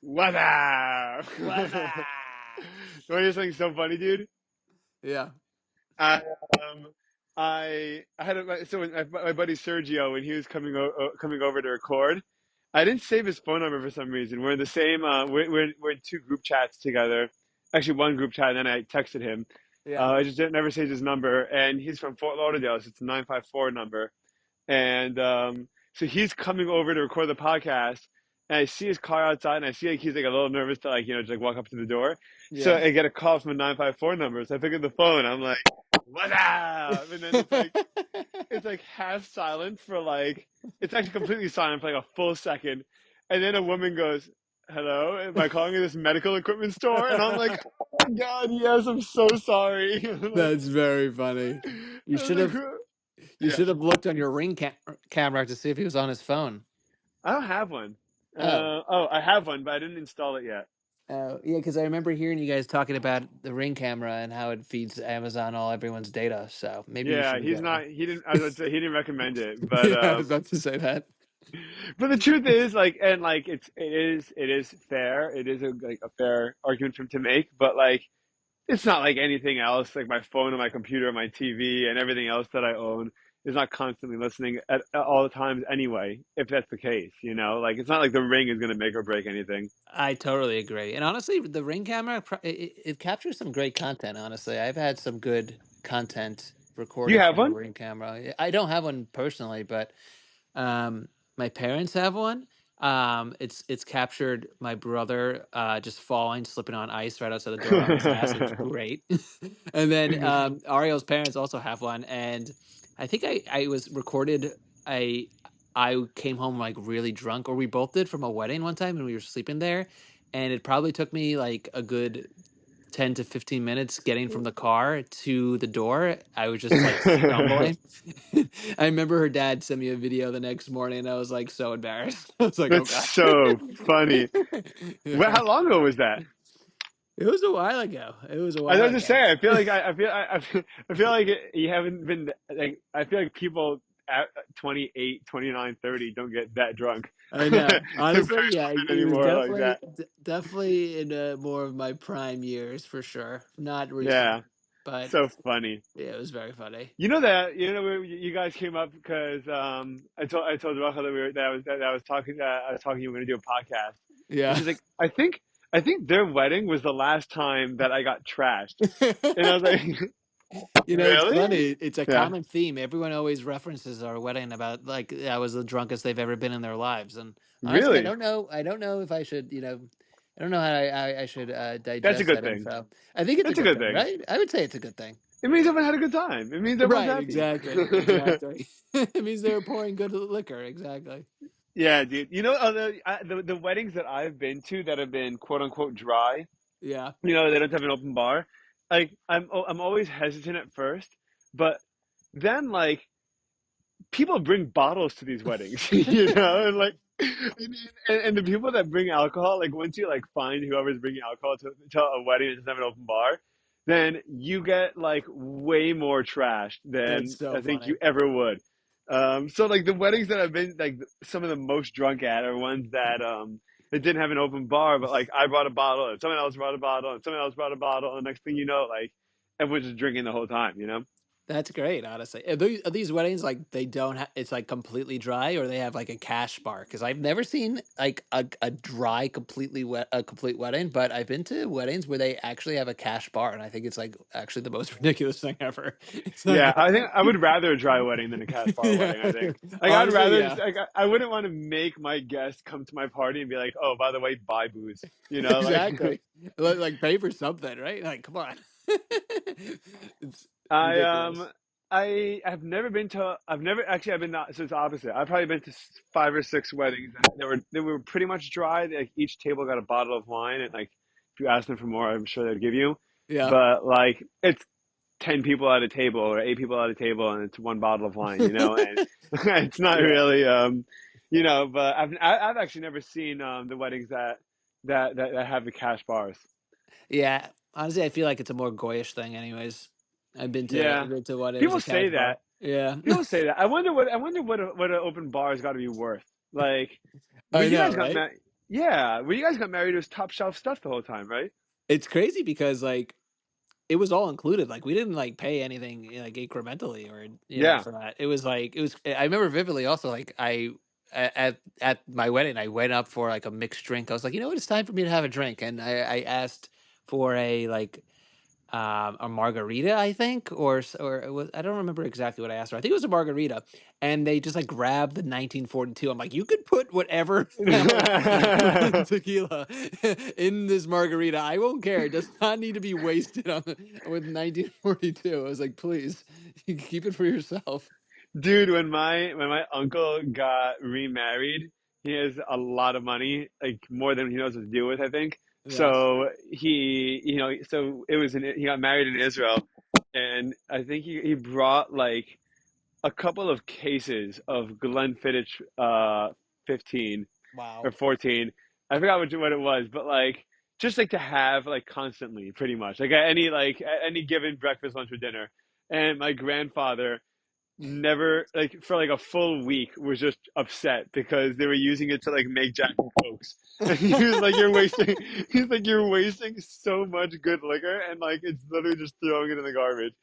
What up? What's up? You want to hear something so funny, dude? Yeah. I I had so when my buddy Sergio when he was coming over to record, I didn't save his phone number for some reason. We're in the same we're in two group chats together. Actually, one group chat, and then I texted him. Yeah. I just didn't never saved his number, and he's from Fort Lauderdale, so it's a 954 number. And so he's coming over to record the podcast, and I see his car outside, and I see like he's like a little nervous to like just like walk up to the door. So Yeah. I get a call from a 954 number. So I pick up the phone. I'm like, "What up?" And then it's like half silent for like it's actually completely silent for like a full second, and then a woman goes, "Hello, am I calling this medical equipment store?" And I'm like, "Oh my God, yes, I'm so sorry." like, That's very funny. You I was should like, have "Who?" you Yeah. should have looked on your camera to see if he was on his phone. I don't have one. Oh. Oh, I have one, but I didn't install it yet. Yeah, because I remember hearing you guys talking about the Ring camera and how it feeds Amazon all everyone's data. So maybe you Yeah, should he's get one. not. He didn't. I was about to say he didn't recommend it, but Yeah, I was about to say that. but the truth is, like, and like, it is fair. It is a fair argument for him to make, but like, it's not like anything else. Like my phone and my computer and my TV and everything else that I own is not constantly listening at all the times anyway. If that's the case, like it's not like the Ring is going to make or break anything. I totally agree. And honestly, the Ring camera it captures some great content. Honestly, I've had some good content Do you recorded have from the one? Ring camera. I don't have one personally, but my parents have one. It's captured my brother just falling, slipping on ice right outside the door on his ass. It was great. And then Ariel's parents also have one, and I think I was recorded. I I came home like really drunk, or we both did from a wedding one time, and we were sleeping there, and it probably took me like a good 10 to 15 minutes getting from the car to the door. I was just like stumbling. I remember her dad sent me a video the next morning. And I was like so embarrassed. I was like, oh That's God. so funny. Well, Yeah. how long ago was that? It was a while ago. It was a I while was just ago. saying. I feel like I feel like you haven't been like. I feel like people at 28, 29, 30 don't get that drunk. I know. Honestly, yeah, Embarrassment it was anymore like that. definitely in more of my prime years for sure. Not recent, Yeah, but so funny. yeah, it was very funny. You guys came up because I told Rachel that I was talking you were gonna do a podcast, and Yeah. she's like, I think their wedding was the last time that I got trashed, and I was like, It's really? funny. It's a Yeah, common theme. Everyone always references our wedding about like I was the drunkest they've ever been in their lives. And honestly, I really. don't know. I don't know if I should. I don't know how I should That's a digest good that thing. info. I think it's a That's a good good thing, thing. right? I would say it's a good thing. It means everyone had a good time. It means everyone's Right. happy. Exactly. Exactly. It means they were pouring good liquor. Exactly. Yeah, dude. The weddings that I've been to that have been quote unquote dry, Yeah. they don't have an open bar. Like I'm always hesitant at first, but then like people bring bottles to these weddings, and like and the people that bring alcohol, like once you like find whoever's bringing alcohol to a wedding that doesn't have an open bar, then you get like way more trash That's than so I think you funny. ever would. So like the weddings that I've been like some of the most drunk at are ones that didn't have an open bar, but like I brought a bottle and someone else brought a bottle and someone else brought a bottle, and next thing you know, like everyone's just drinking the whole time. That's great, honestly. Are these weddings like they don't have? It's like completely dry, or they have like a cash bar? Because I've never seen like a dry, completely wet, a complete wedding. But I've been to weddings where they actually have a cash bar, and I think it's like actually the most ridiculous thing ever. It's Yeah, like, I think I would rather a dry wedding than a cash bar yeah, wedding. I think. Like I'd honestly, rather yeah, just like I wouldn't want to make my guests come to my party and be like, "Oh, by the way, buy booze." Like exactly. Like pay for something, right? Like, come on, it's I ridiculous. I have never been to. I've never actually. I've been not. So it's opposite. I've probably been to 5 or 6 weddings, and they were pretty much dry. Like each table got a bottle of wine, and like if you ask them for more, I'm sure they'd give you. Yeah, But like it's 10 people at a table or 8 people at a table, and it's one bottle of wine, and it's not yeah. really But I've actually never seen the weddings that have the cash bars. Yeah, honestly, I feel like it's a more goyish thing, anyways. Yeah, I've been to what is people a cash say bar. that. Yeah, People say that. I wonder what an open bar has got to be worth. Like, but I you know, guys got right? married. Yeah, when you guys got married, it was top shelf stuff the whole time, right? It's crazy because like it was all included. Like we didn't like pay anything like incrementally or Yeah. for that. It was like it was. I remember vividly also like at my wedding I went up for like a mixed drink. I was like, you know what, it's time for me to have a drink, and I asked for a margarita, I think, or it was, I don't remember exactly what I asked for. I think it was a margarita, and they just like grabbed the 1942. I'm like, you could put whatever else tequila in this margarita. I won't care. It does not need to be wasted on with 1942. I was like, please, you can keep it for yourself. Dude, when my uncle got remarried, he has a lot of money, like more than he knows what to do with, I think. Yes. So so it was he got married in Israel, and I think he brought like a couple of cases of Glenfiddich 15 or Wow. 14. I forgot what it was, but like just like to have like constantly, pretty much like at any given breakfast, lunch, or dinner. And my grandfather never like for like a full week was just upset because they were using it to like make Jack and Cokes. And he was like, "You're wasting." He's like, "You're wasting so much good liquor, and like it's literally just throwing it in the garbage."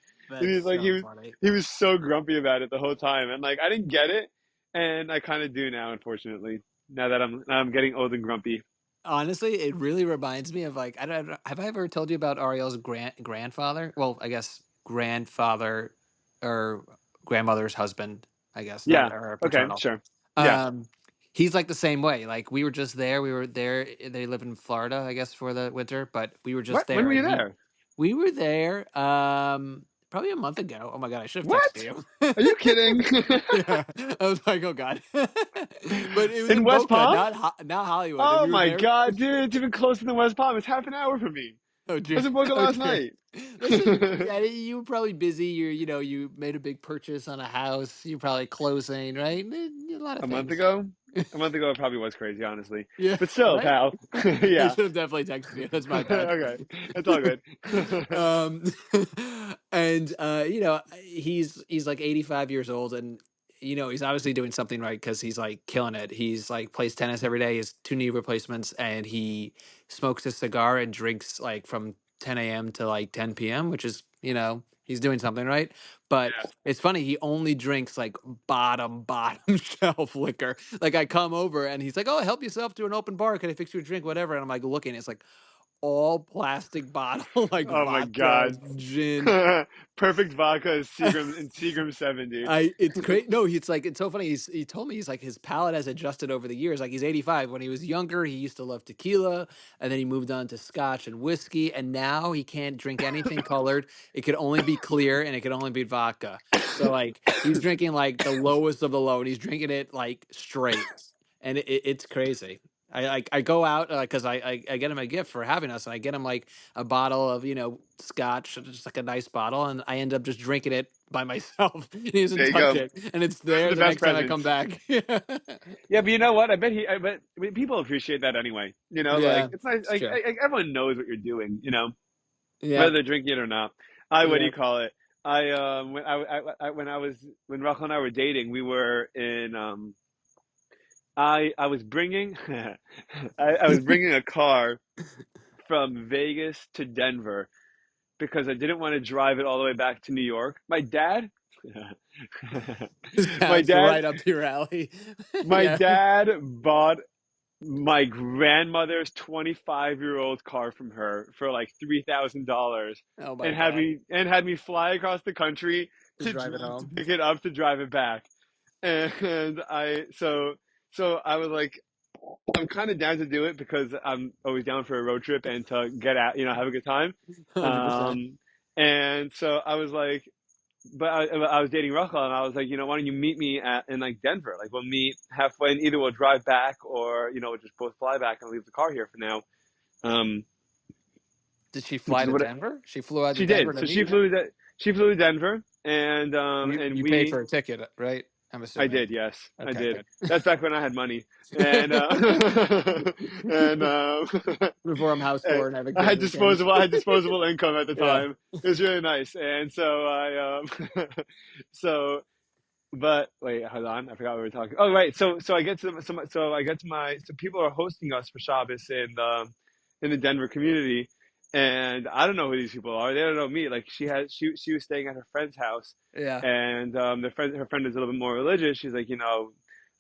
And That's he's like, so funny. he was so grumpy about it the whole time, and like I didn't get it, and I kind of do now, unfortunately. Now I'm getting old and grumpy. Honestly, it really reminds me of like I don't have I ever told you about Ariel's grandfather? Well, I guess grandfather or grandmother's husband, I guess, not Yeah. or Okay. paternal. Sure. Yeah. Um, he's like the same way. Like we were just there. We were there. They live in Florida, I guess, for the winter, but we were just What? When there, were you and there? we were there probably a month ago. Oh my god, I should have texted What? you. Are you kidding? Yeah, I was like, oh god, but it was In in West Boca, Palm? not Hollywood, and Oh we were my there. God, dude, it's even closer than West Palm. It's half an hour from me. Oh I dear. was in Boca Oh last dear. night. Listen, yeah, you were probably busy. You made a big purchase on a house. You're probably closing, right? A lot of A month things. ago? A month ago, it probably was crazy, honestly. Yeah, But still, right. pal. I Yeah. should have definitely texted you. That's my bad. Okay. It's all good. um, and he's like 85 years old, and he's obviously doing something right because he's like killing it. He's like plays tennis every day. He has two knee replacements, and he smokes a cigar and drinks like from 10 a.m. to like 10 p.m., which is he's doing something right. But Yeah. it's funny, he only drinks like bottom shelf liquor. Like I come over and he's like, "Oh, help yourself to an open bar. Can I fix you a drink? Whatever." And I'm like looking, it's like all plastic bottle, like Oh my vodka, God. gin. Perfect vodka is Seagram 70. It's great. No, it's like it's so funny. He told me he's like his palate has adjusted over the years. Like he's 85. When he was younger, he used to love tequila, and then he moved on to scotch and whiskey, and now he can't drink anything colored. It could only be clear, and it could only be vodka. So like he's drinking like the lowest of the low, and he's drinking it like straight, and it's crazy. I go out because I get him a gift for having us, and I get him like a bottle of scotch, just like a nice bottle, and I end up just drinking it by myself. He doesn't There you touch go. it, and it's Those are there the the best next time I come presents. back. Yeah, but you know what? I bet people appreciate that anyway. Like Yeah, it's nice. it's true. Like everyone knows what you're doing. Whether Yep. they're drinking it or not. What do you Yep. call it? When Rachel and I were dating, we were in I was bringing I was bringing a car from Vegas to Denver because I didn't want to drive it all the way back to New York. My Sounds dad right up your alley. my Yeah. dad bought my grandmother's 25-year-old car from her for like $3,000 Oh my and God. had me fly across the country To drive it to home. pick it up to drive it back. And I was like, I'm kind of down to do it because I'm always down for a road trip and to get out, have a good time. 100%. Um, and so I was like, but I was dating Rachel, and I was like, why don't you meet me in like Denver? Like we'll meet halfway, and either we'll drive back or we'll just both fly back and leave the car here for now. Um, Did she which fly is to what Denver? She flew out to she Denver did. to So meet you? she flew to Denver, and You paid for a ticket, right? I'm I assuming. did, yes, I Okay, did. good. That's back when I had money, and and Before I'm house and poor and have a kid who can. I had disposable income at the Yeah. time. It was really nice, and so I so but wait, hold on. I forgot what we were talking. Oh, right. So I get to so I get to my so people are hosting us for Shabbos in the Denver community, and I don't know who these people are. They don't know me. Like she was staying at her friend's house, Yeah. and her friend is a little bit more religious. She's like,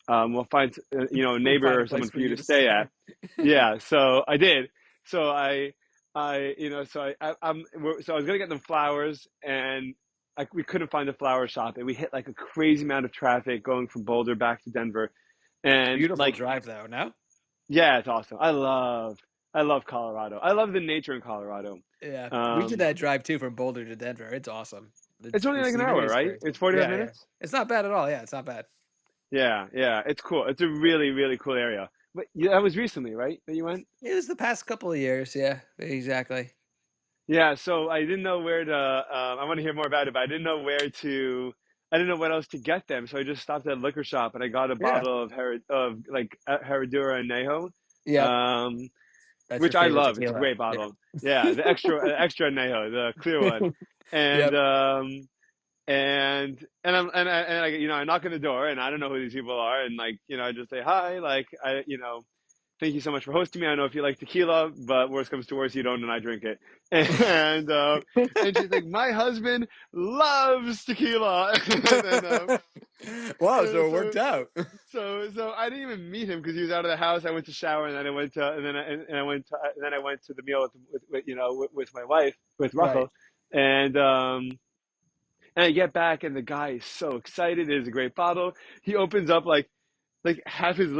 we'll find a We'll neighbor find a or place someone for for you you to to stay at. stay. Yeah, so I did. So so I was gonna get them flowers, and we couldn't find a flower shop, and we hit like a crazy amount of traffic going from Boulder back to Denver, and Beautiful like, drive though, no? yeah, it's awesome. I love Colorado. I love the nature in Colorado. Yeah. We did Um, that drive too from Boulder to Denver. It's awesome. it's only The like an scenery hour, is right? great. It's 45 Yeah, yeah. minutes. It's not bad at all. Yeah, it's not bad. Yeah, yeah, it's cool. It's a really, really cool area. But yeah, that was recently, right? That you went? It was the past couple of years. Yeah, exactly. Yeah, so I didn't know where to. I want to hear more about it, but I didn't know where to. I didn't know what else to get them, so I just stopped at a liquor shop and I got a Yeah. bottle of Herradura Añejo, Yep. um, That's your which I favorite love. It's a tequila. great Yeah. bottle. Yeah, the extra Añejo, the clear one, and Yep. I knock on the door and I don't know who these people are, and I just say hi, thank you so much for hosting me. I don't know if you like tequila, but worst comes to worst, you don't, and I drink it. And and she's like, my husband loves tequila, and then Wow, and so it so worked out. so I didn't even meet him because he was out of the house. I went to shower, and then I went to and then I, and I went to and then I went to the meal with my wife, with Right. Rachel, and and I get back, and the guy is so excited. It is a great bottle. He opens up like half his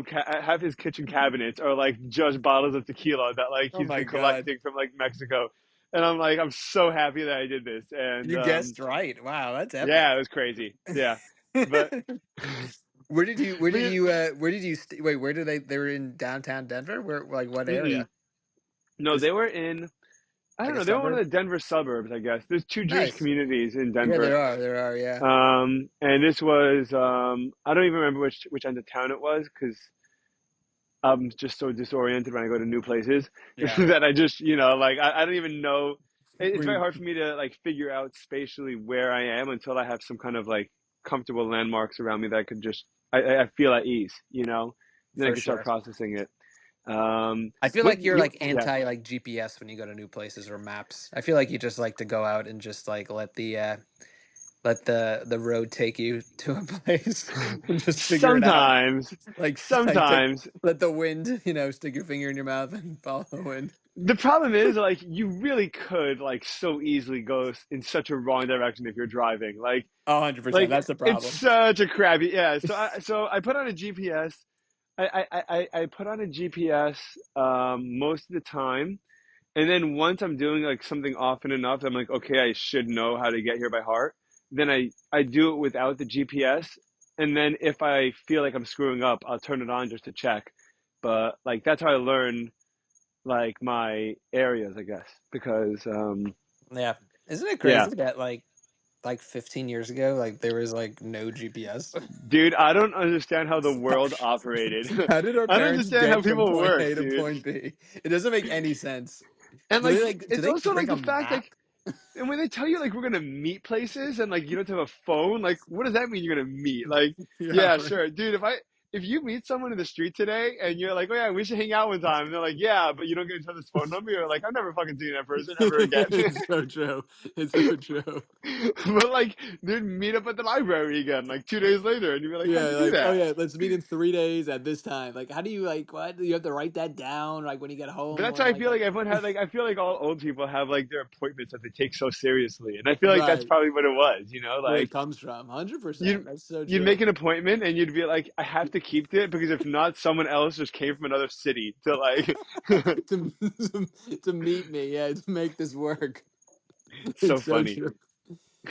half his kitchen cabinets are like just bottles of tequila that like Oh he's my been God. collecting from like Mexico, and I'm like, I'm so happy that I did this, and You guessed right. Wow, that's yeah, it epic. was crazy, yeah, but Where did you wait, where did they were in downtown Denver? Where, like, what mm-mm. area? No, Is they were in, I like don't a know, they were one of suburb? the Denver suburbs, I guess. There's two Jewish Nice. communities in Yeah, Denver, there are, yeah. and this was I don't even remember which end of town it was because I'm just so disoriented when I go to new places Yeah. that I just, like I don't even know. It's very We hard for me to like figure out spatially where I am until I have some kind of like comfortable landmarks around me that I could just, I feel at ease. Then I For can start sure. processing it. I feel What like you're you, like yeah. anti like GPS when you go to new places or maps. I feel like you just like to go out and just like let the road take you to a place and just figure it out. Sometimes, Like take sometimes let the wind, stick your finger in your mouth and follow the wind. the problem is like you really could like so easily go in such a wrong direction if you're driving. $100%. Like That's the it's problem. such a crappy, yeah. So I put on a GPS. I put on a GPS most of the time, and then once I'm doing like something often enough, I'm like, okay, I should know how to get here by heart. Then I do it without the GPS, and then if I feel like I'm screwing up, I'll turn it on just to check. But like that's how I learn like my areas, I guess, because Yeah. Isn't it yeah. crazy that like 15 years ago like there was like no GPS? Dude, I don't understand how the world operated. How did our I don't parents understand how get from people point work, A to dude. point B? It doesn't make any sense. And Do they like like do it's they also bring like a the fact map? like and when they tell you like we're gonna meet places and like you don't have a phone, like what does that mean you're gonna meet? Like, Yeah, yeah, right. sure. Dude, if you meet someone in the street today and you're like, oh yeah, we should hang out one time, and they're like, yeah, but you don't get each other's phone number, you're like, I'm never fucking seeing that person ever again. It's so true. It's so true. But like they'd meet up at the library again, like 2 days later, and you'd be like, how'd Yeah, you do like, oh that? yeah, let's meet in 3 days at this time. Like, how do you like what? You have to write that down, like when you get But home that's or how I like feel what? like everyone had like I feel like all old people have like their appointments that they take so seriously. And I feel like that's Right. probably what it was. Where it Like comes from. 100%. you'd That's so you'd true. make an appointment and you'd be like, I have to keep it because if not, someone else just came from another city to like to, to meet me, yeah, to make this work. it's so It's so funny. true.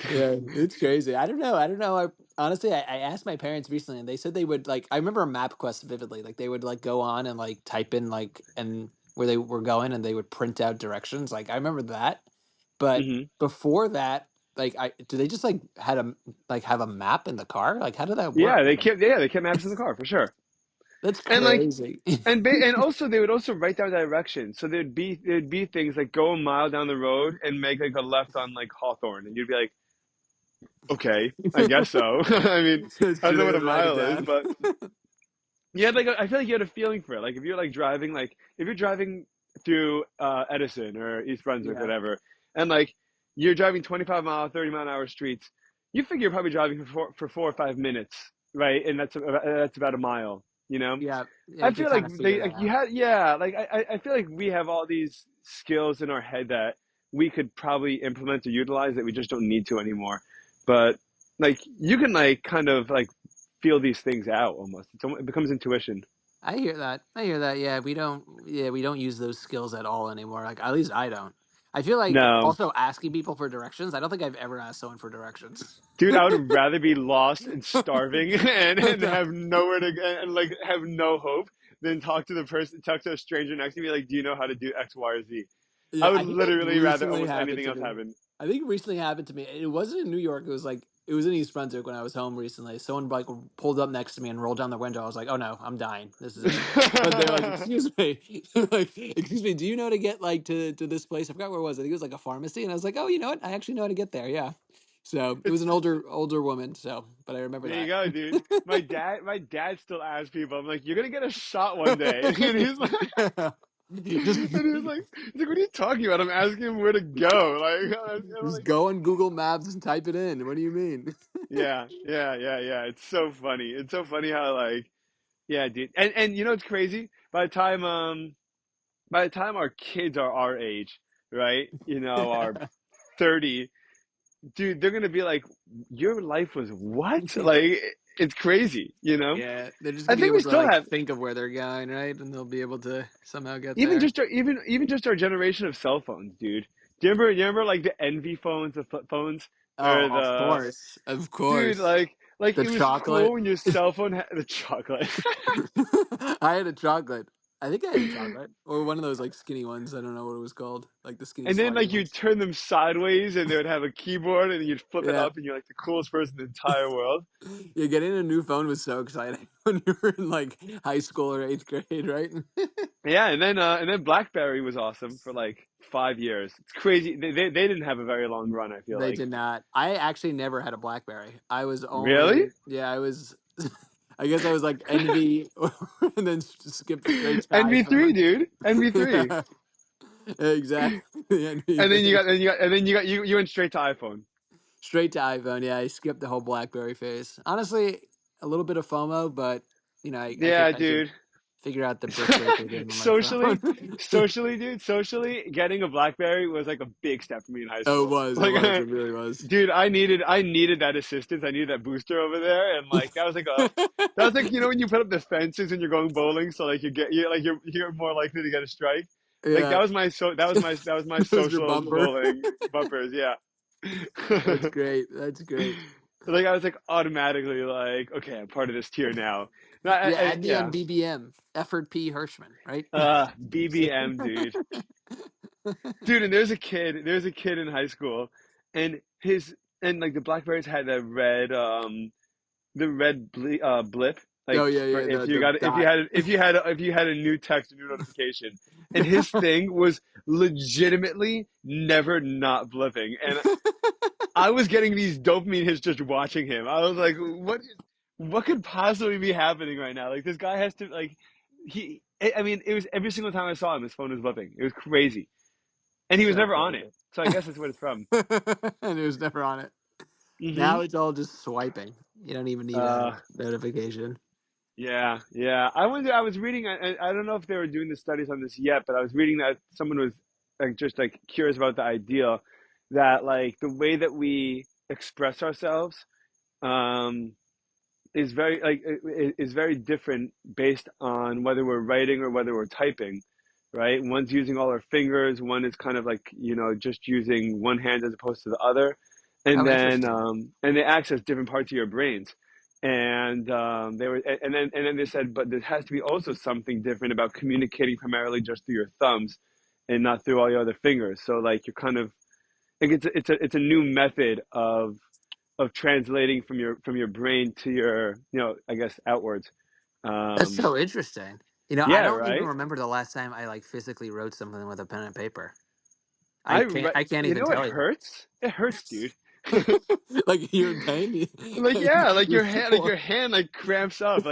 Yeah, it's crazy. I don't know. I don't know. Honestly, I asked my parents recently, and they said they would like. I remember MapQuest vividly. Like they would like go on and like type in like and where they were going, and they would print out directions. Like I remember that. But Hmm. before that, like I do they just like had a like have a map in the car? Like how did that Yeah, work? they kept maps in the car for sure. That's And like crazy. and also they would also write down directions. So there'd be things like go a mile down the road and make like a left on like Hawthorne, and you'd be like, Okay, I guess so. I mean, I don't Should know what I a write it mile is, down? but yeah, like I feel like you had a feeling for it. Like if you're like driving, like if you're driving through Edison or East Brunswick, Yeah. whatever, and like you're driving 25-mile, 30-mile-an-hour streets, you figure you're probably driving for 4 or 5 minutes, right? And that's about a mile, you know? Yeah. Yeah. I You could feel kind like of figure they that like you out. had yeah, like I feel like we have all these skills in our head that we could probably implement or utilize that we just don't need to anymore. But like you can like kind of like feel these things out almost. It becomes intuition. I hear that. I hear that. Yeah, we don't. Yeah, we don't use those skills at all anymore. Like at least I don't. I feel like No, also asking people for directions. I don't think I've ever asked someone for directions. dude, I would rather be lost and starving and No. have nowhere to and like have no hope than talk to a stranger next to me like, do you know how to do X, Y, or Z? I Yeah, would I think that literally rather recently almost happened anything to else me. happen. I think it recently happened to me. It wasn't in New York. It was like it was in East Brunswick when I was home recently. Someone like pulled up next to me and rolled down the window. I was like, "Oh no, I'm dying. This is it." But they're like, "Excuse me, like, excuse me. Do you know how to get like to this place? I forgot where it was. I think it was like a pharmacy." And I was like, "Oh, you know what? I actually know how to get there. Yeah." So it was It's an older woman. So, but I remember There you that. go, dude. My dad still asks people. I'm like, you're gonna get a shot one day, and he's like, just what are you talking about? I'm asking him where to go. Like, I'm just like, go on Google Maps and type it in. What do you mean? yeah, yeah, yeah, yeah. It's so funny. It's so funny how like, yeah, dude. And you know what's crazy? By the time our kids are our age, right? You know, are 30, dude, they're gonna be like, your life was what? Like, it's crazy. You know? Yeah, they're just I gonna be think able we to still like have. think of where they're going, right? And they'll be able to somehow get Even there. just our generation of cell phones, dude. You remember like the Envy phones, the flip phones, Oh, or of the course, of dude course. like The it was cool chocolate. when your cell phone had the chocolate, I had a chocolate. I think I had a chocolate or one of those like skinny ones. I don't know what it was called, like the skinny and then sluggy like you'd ones. turn them sideways and they would have a keyboard and you'd flip it Yeah, up and you're like the coolest person in the entire world. yeah. Getting a new phone was so exciting when you were in like high school or eighth grade, right? Yeah, and then BlackBerry was awesome for like 5 years. It's crazy. They didn't have a very long run. I feel They like. did not. I actually never had a BlackBerry. I was Really? only, yeah, I was, I guess I was like Envy and then skipped straight to NV3, iPhone. dude. NV3. Yeah, exactly. Envy And then you thing. got, and you got, and then you went straight to iPhone. Straight to iPhone. Yeah, I skipped the whole BlackBerry phase. Honestly, a little bit of FOMO, but you know, Yeah, I could dude. figure out the brick breaker game on my socially, phone. socially, getting a BlackBerry was like a big step for me in high Oh, it school. was. It Like, was. It really was. dude, I needed that assistance. I needed that booster over there, and like that was like when you put up the fences and you're going bowling, so like you're more likely to get a strike. Like Yeah, that was my that was your social bumper. bowling bumpers. Yeah. That's great. That's great. Like I was like automatically like, okay, I'm part of this tier now. No, Yeah, add me on yeah. BBM. Effort P. Hirschman, right? BBM, dude. Dude, and there's a kid in high school, and like the Blackberries had that the red blip, Oh like yeah, for yeah. if you The got dot. if you had a new text, a new notification, and his thing was legitimately never not blipping, and I was getting these dopamine hits just watching him. I was like, what could possibly be happening right now? Like this guy has to like I mean, it was every single time I saw him, his phone was blipping. It was crazy. And he was So never on it. crazy. So I guess that's what it's from. And it was never on it. Hmm. Now it's all just swiping. You don't even need a Uh, notification. yeah, yeah. I was reading, I don't know if they were doing the studies on this yet, but I was reading that someone was like just like curious about the idea that like the way that we express ourselves, um, is very is very different based on whether we're writing or whether we're typing, right? One's using all our fingers, one is kind of like just using one hand as opposed to the other, Oh, interesting. and they access different parts of your brains, and they were and then they said, but there has to be also something different about communicating primarily just through your thumbs and not through all your other fingers. So like you're kind of like it's a new method of translating from your brain to your I guess outwards. That's um so interesting. You know, I yeah, don't even right. remember the last time I like physically wrote something with a pen and paper. I I can't even You know it tell you. hurts, it hurts, dude. Like you're in pain. Like yeah, You're like sore. your hand like cramps up,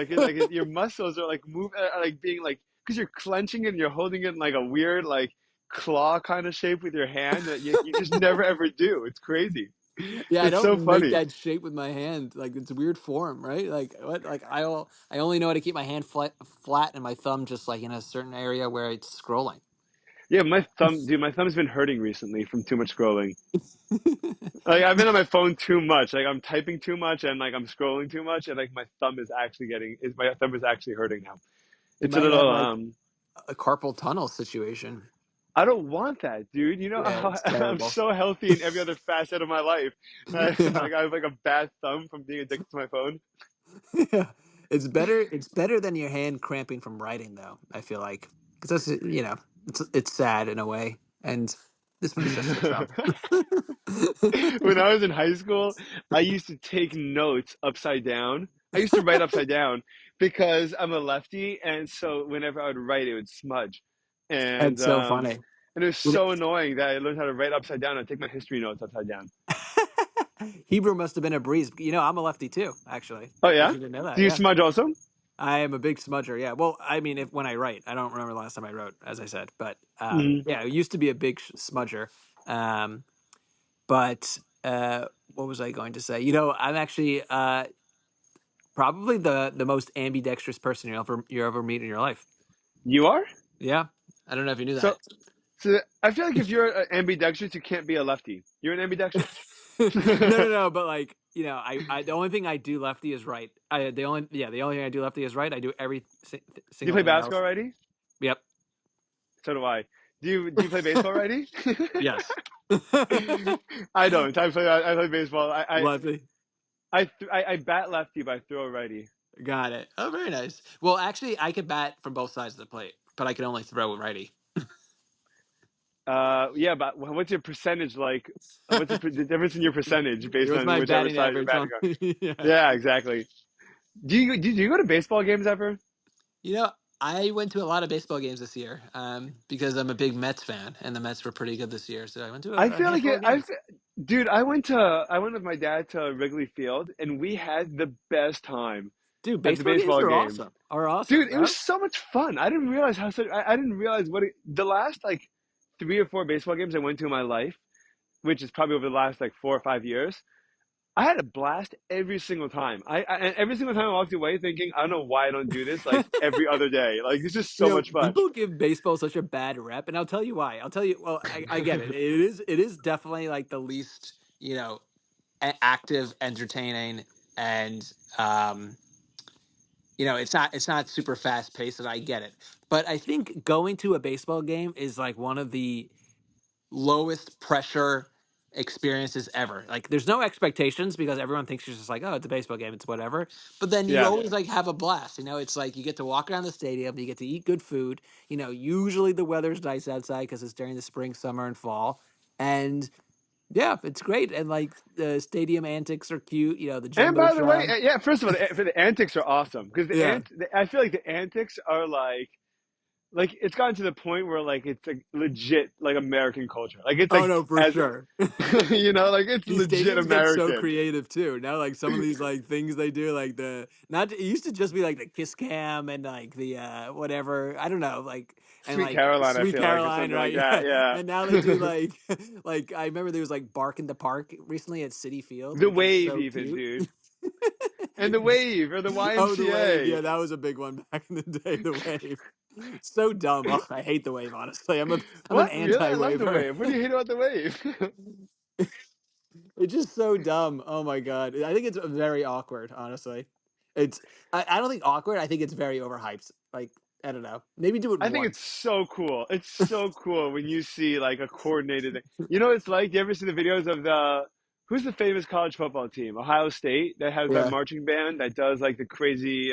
your muscles are like move are like being like because you're clenching it and you're holding it in like a weird like claw kind of shape with your hand that you just never ever do. It's crazy. Yeah, I It's so don't make funny. that shape with my hand. Like it's a weird form, right? Like what? Like I only know how to keep my hand flat and my thumb just like in a certain area where it's scrolling. Yeah, my thumb's been hurting recently from too much scrolling. Like I've been on my phone too much. Like I'm typing too much and like I'm scrolling too much and like my thumb is actually hurting now. You It's a might have little like a carpal tunnel situation. I don't want that, dude. You know Yeah, how it's I'm terrible. so healthy in every other facet of my life. Yeah. Like I have like a bad thumb from being addicted to my phone. Yeah. It's better. It's better than your hand cramping from writing, though. I feel like because that's it's sad in a way, and this one's just your thumb. When I was in high school, I used to take notes upside down. I used to write upside down because I'm a lefty, and so whenever I would write, it would smudge. And That's so um, funny. and it was You know, so annoying that I learned how to write upside down and take my history notes upside down. Hebrew must have been a breeze. I'm a lefty too, actually. Oh Bet yeah? you didn't know Do that. you Yeah, smudge also? I am a big smudger. Yeah. Well, I mean, if when I write, I don't remember the last time I wrote, as I said, but Mhm. yeah, I used to be a big smudger. Um, but what was I going to say? I'm actually probably the most ambidextrous person you ever meet in your life. You are? Yeah, I don't know if you knew So that. So I feel like if you're ambidextrous, you can't be a lefty. You're an ambidextrous. No, no, Do no. But like, I the only thing I do lefty is right. The only thing I do lefty is right. I do every you single play thing basketball else. already? Yep. So do I. Do you play baseball already? Yes. I don't. I play baseball. Lefty. I bat lefty, but I throw righty. Got it. Oh, very nice. Well, actually, I could bat from both sides of the plate, but I can only throw a righty. Yeah, but what's your percentage like? What's the difference in your percentage based What's on my whichever batting side you're average batting on? on? Yeah. Yeah, exactly. Do you go to baseball games ever? You know, I went to a lot of baseball games this year because I'm a big Mets fan, and the Mets were pretty good this year. So I went to I a feel like handful it. of games. Dude, I went with my dad to Wrigley Field, and we had the best time Dude, at the baseball games baseball are games. awesome. Are awesome, Dude, it was bro. so much fun. I didn't realize I didn't realize the last like 3 or 4 baseball games I went to in my life, which is probably over the last like 4 or 5 years. I had a blast every single time. And every single time I walked away thinking, I don't know why I don't do this like every other day. Like it's just so much fun. People give baseball such a bad rep, and I'll tell you why. I'll tell you. Well, I get it. It is definitely like the least active, entertaining, and um, it's not super fast paced, and I get it. But I think going to a baseball game is like one of the lowest pressure experiences ever. Like there's no expectations because everyone thinks you're just like, oh, it's a baseball game, it's whatever. But then you Yeah. always like have a blast. It's like you get to walk around the stadium, you get to eat good food. Usually the weather's nice outside because it's during the spring, summer, and fall. And yeah, it's great. And like the stadium antics are cute. The And by the way, jumbotron. yeah, first of all, the antics are awesome because Yeah. I feel like the antics are like it's gotten to the point where like it's like legit like American culture. Like it's Oh like no, for as sure. like it's These legit stadiums get so American. creative too. Now, like some of these like things they do, like the not it used to just be like the kiss cam and like the whatever I don't know, like and Sweet like Caroline, I Sweet feel like, or Caroline, something like right? that. Yeah, and now they do Yeah. like like I remember there was like Bark in the Park recently at City Field, The which was wave, so even, cute. dude. And the wave or the Oh, the wave, YMCA. yeah, that was a big one back in the day. The wave, so dumb. Oh, I hate the wave. Honestly, I'm an What? Really? I love the anti-waver. wave. What do you hate about the wave? It's just so dumb. Oh my god. I think it's very awkward, honestly. It's I don't think awkward, I think it's very overhyped. Like, I don't know. Maybe do it I think it's once. so cool. It's so cool when you see like a coordinated thing. You know what it's like? You ever see the videos of who's the famous college football team? Ohio State that has that Yeah. marching band that does like the crazy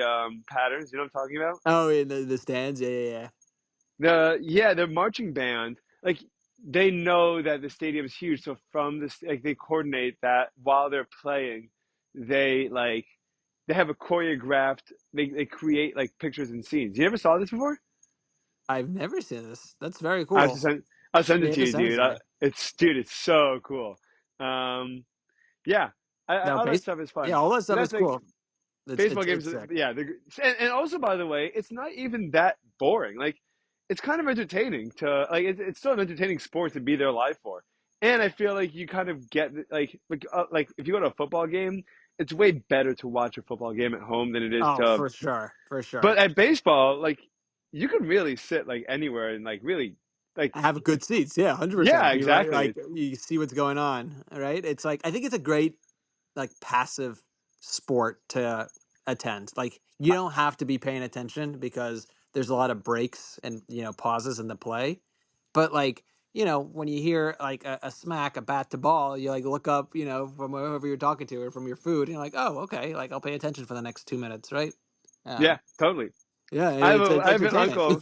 patterns. You know what I'm talking about? Oh, in the stands. Yeah, yeah, yeah. The marching band, like they know that the stadium's huge, so from this like they coordinate that while they're playing, they like they have a choreographed they create like pictures and scenes. You never saw this before? I've never seen this. That's very I have to cool. send I'll send Yeah, it you to have to you, send it dude. to me. It's so cool. Um Yeah, No, all that stuff is yeah, fun. all that But stuff is that's like cool. baseball games. It's sick. Yeah, and also by the way, it's not even that boring. Like, it's kind of entertaining to like. It's still an entertaining sport to be there live for. And I feel like you kind of get like if you go to a football game, it's way better to watch a football game at home than it is Oh, to. for sure, for But sure. at baseball, like you can really sit like anywhere and like really like Have good seats, yeah, yeah, 100%. Be right, exactly. like you see what's going on, right? It's like I think it's a great like passive sport to attend. Like you don't have to be paying attention because there's a lot of breaks and pauses in the play. But like when you hear like a smack, a bat to ball, you like look up from whoever you're talking to or from your food, and you're like, oh, okay, like I'll pay attention for the next 2 minutes, right? Yeah, Um, totally. yeah, and it's I have an entertaining. uncle.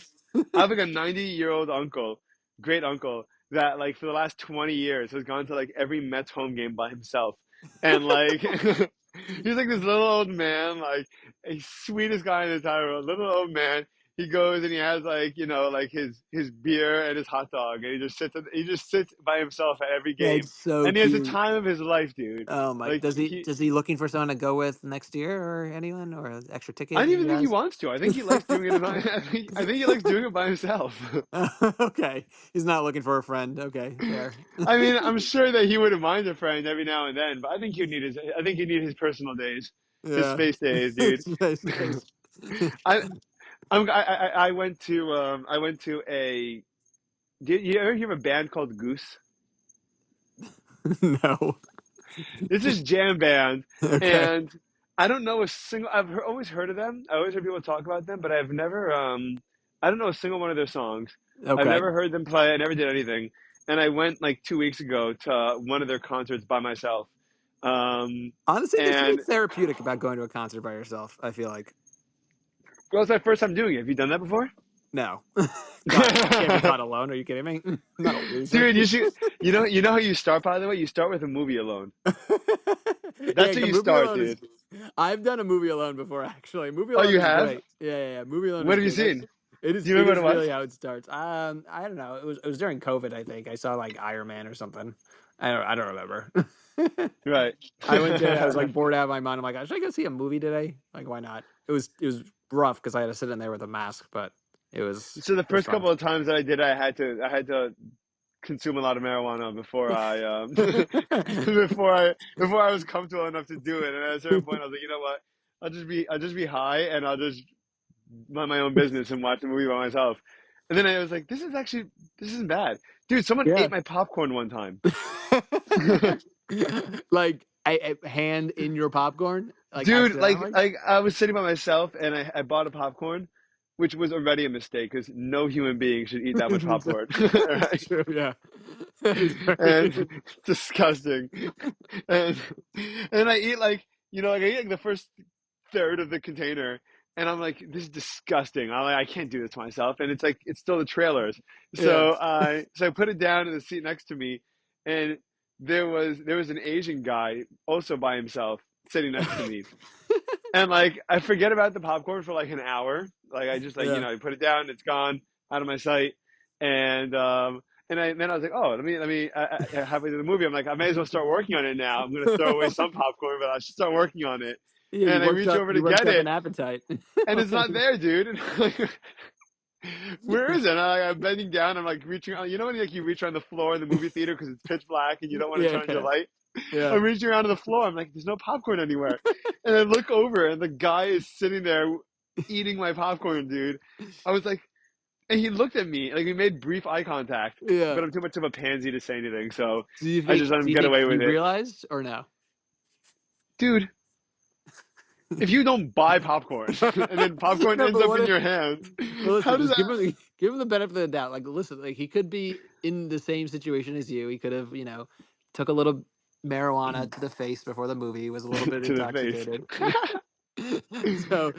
I have like a 90-year-old uncle, great uncle, that like for the last 20 years has gone to like every Mets home game by himself. And like he's like this little old man, like a sweetest guy in the entire world, little old man. He goes and he has like, like his beer and his hot dog and he just sits by himself at every game. It's so And he has the cute. time of his life, dude. Oh my! Like he Does he looking for someone to go with next year or anyone or an extra I ticket don't you even think he guys? wants to. I think he likes doing it by, I think he likes doing it by himself. Okay, he's not looking for a friend. Okay, fair. I mean, I'm sure that he wouldn't mind a friend every now and then, but I think he'd need his personal days, his Yeah, space days, dude. space, space. I I I went to a. Did you ever hear of a band called Goose? No. It's this jam band, Okay. and I don't know a single. Always heard of them. I always heard people talk about them, but I've never. I don't know a single one of their songs. I've Okay. never heard them play. I never did anything, and I went like 2 weeks ago to one of their concerts by myself. Um, Honestly, there's something and therapeutic about going to a concert by yourself. I feel like well, it's my first time doing it. Have you done that before? no. God, I can't be caught alone. Are you kidding me? I'm not a loser. Dude, you should. You know how you start. By the way, you start with a movie alone. Yeah, That's how the you movie start, alone is. dude. I've done a movie alone before. Actually, movie Oh, alone you is have? great. Yeah, yeah, yeah. Movie alone What is have you great. That's seen? Do you it remember is what it really was? how it starts. I don't know. It was during COVID. I think I saw like Iron Man or something. I don't remember. Right. I went to. I was like bored out of my mind. I'm like, should I go see a movie today? Like, why not? It was rough because I had to sit in there with a mask, but So the it was first fun. couple of times that I did, I had to consume a lot of marijuana before I before I was comfortable enough to do it. And at a certain point, I was like, you know what? I'll just be high and I'll just mind my own business and watch the movie by myself. And then I was like, this isn't bad, dude. Someone Yeah. ate my popcorn one time. Like a hand in your popcorn, like Dude, accidentally. like I was sitting by myself and I bought a popcorn, which was already a mistake because no human being should eat that much popcorn, That's right? true. Yeah, that is And very. it's disgusting. And and I eat like like I eat like the first third of the container, and I'm like, this is disgusting. I can't do this to myself. And it's like it's still the trailers. Yeah. So I put it down in the seat next to me, and there was an Asian guy also by himself sitting next to me. And like I forget about the popcorn for like an hour. Like I just like Yeah. I put it down, it's gone out of my sight, and then I was like, oh, let me halfway through the movie, I'm like, I may as well start working on it now. I'm gonna throw away some popcorn, but I should start working on it. Yeah, And I reach over to you worked get up an it, appetite. and it's not there, dude. And I'm like, where is it? And I'm bending down. I'm like reaching. When you reach around the floor in the movie theater because it's pitch black and you don't want to Yeah, turn on your yeah, light. yeah. I'm reaching around to the floor. I'm like, there's no popcorn anywhere. And I look over, and the guy is sitting there eating my popcorn, dude. I was like, and he looked at me like we made brief eye contact, Yeah. but I'm too much of a pansy to say anything, so I just let Do him you get think away he with it, realized or no? dude. If you don't buy popcorn and then popcorn No, ends but up what in if? your hands, But how listen, does just that? give him the benefit of the doubt. Like, listen, like he could be in the same situation as you. He could have, took a little marijuana to the face before the movie. He was a little bit To the face. intoxicated. So,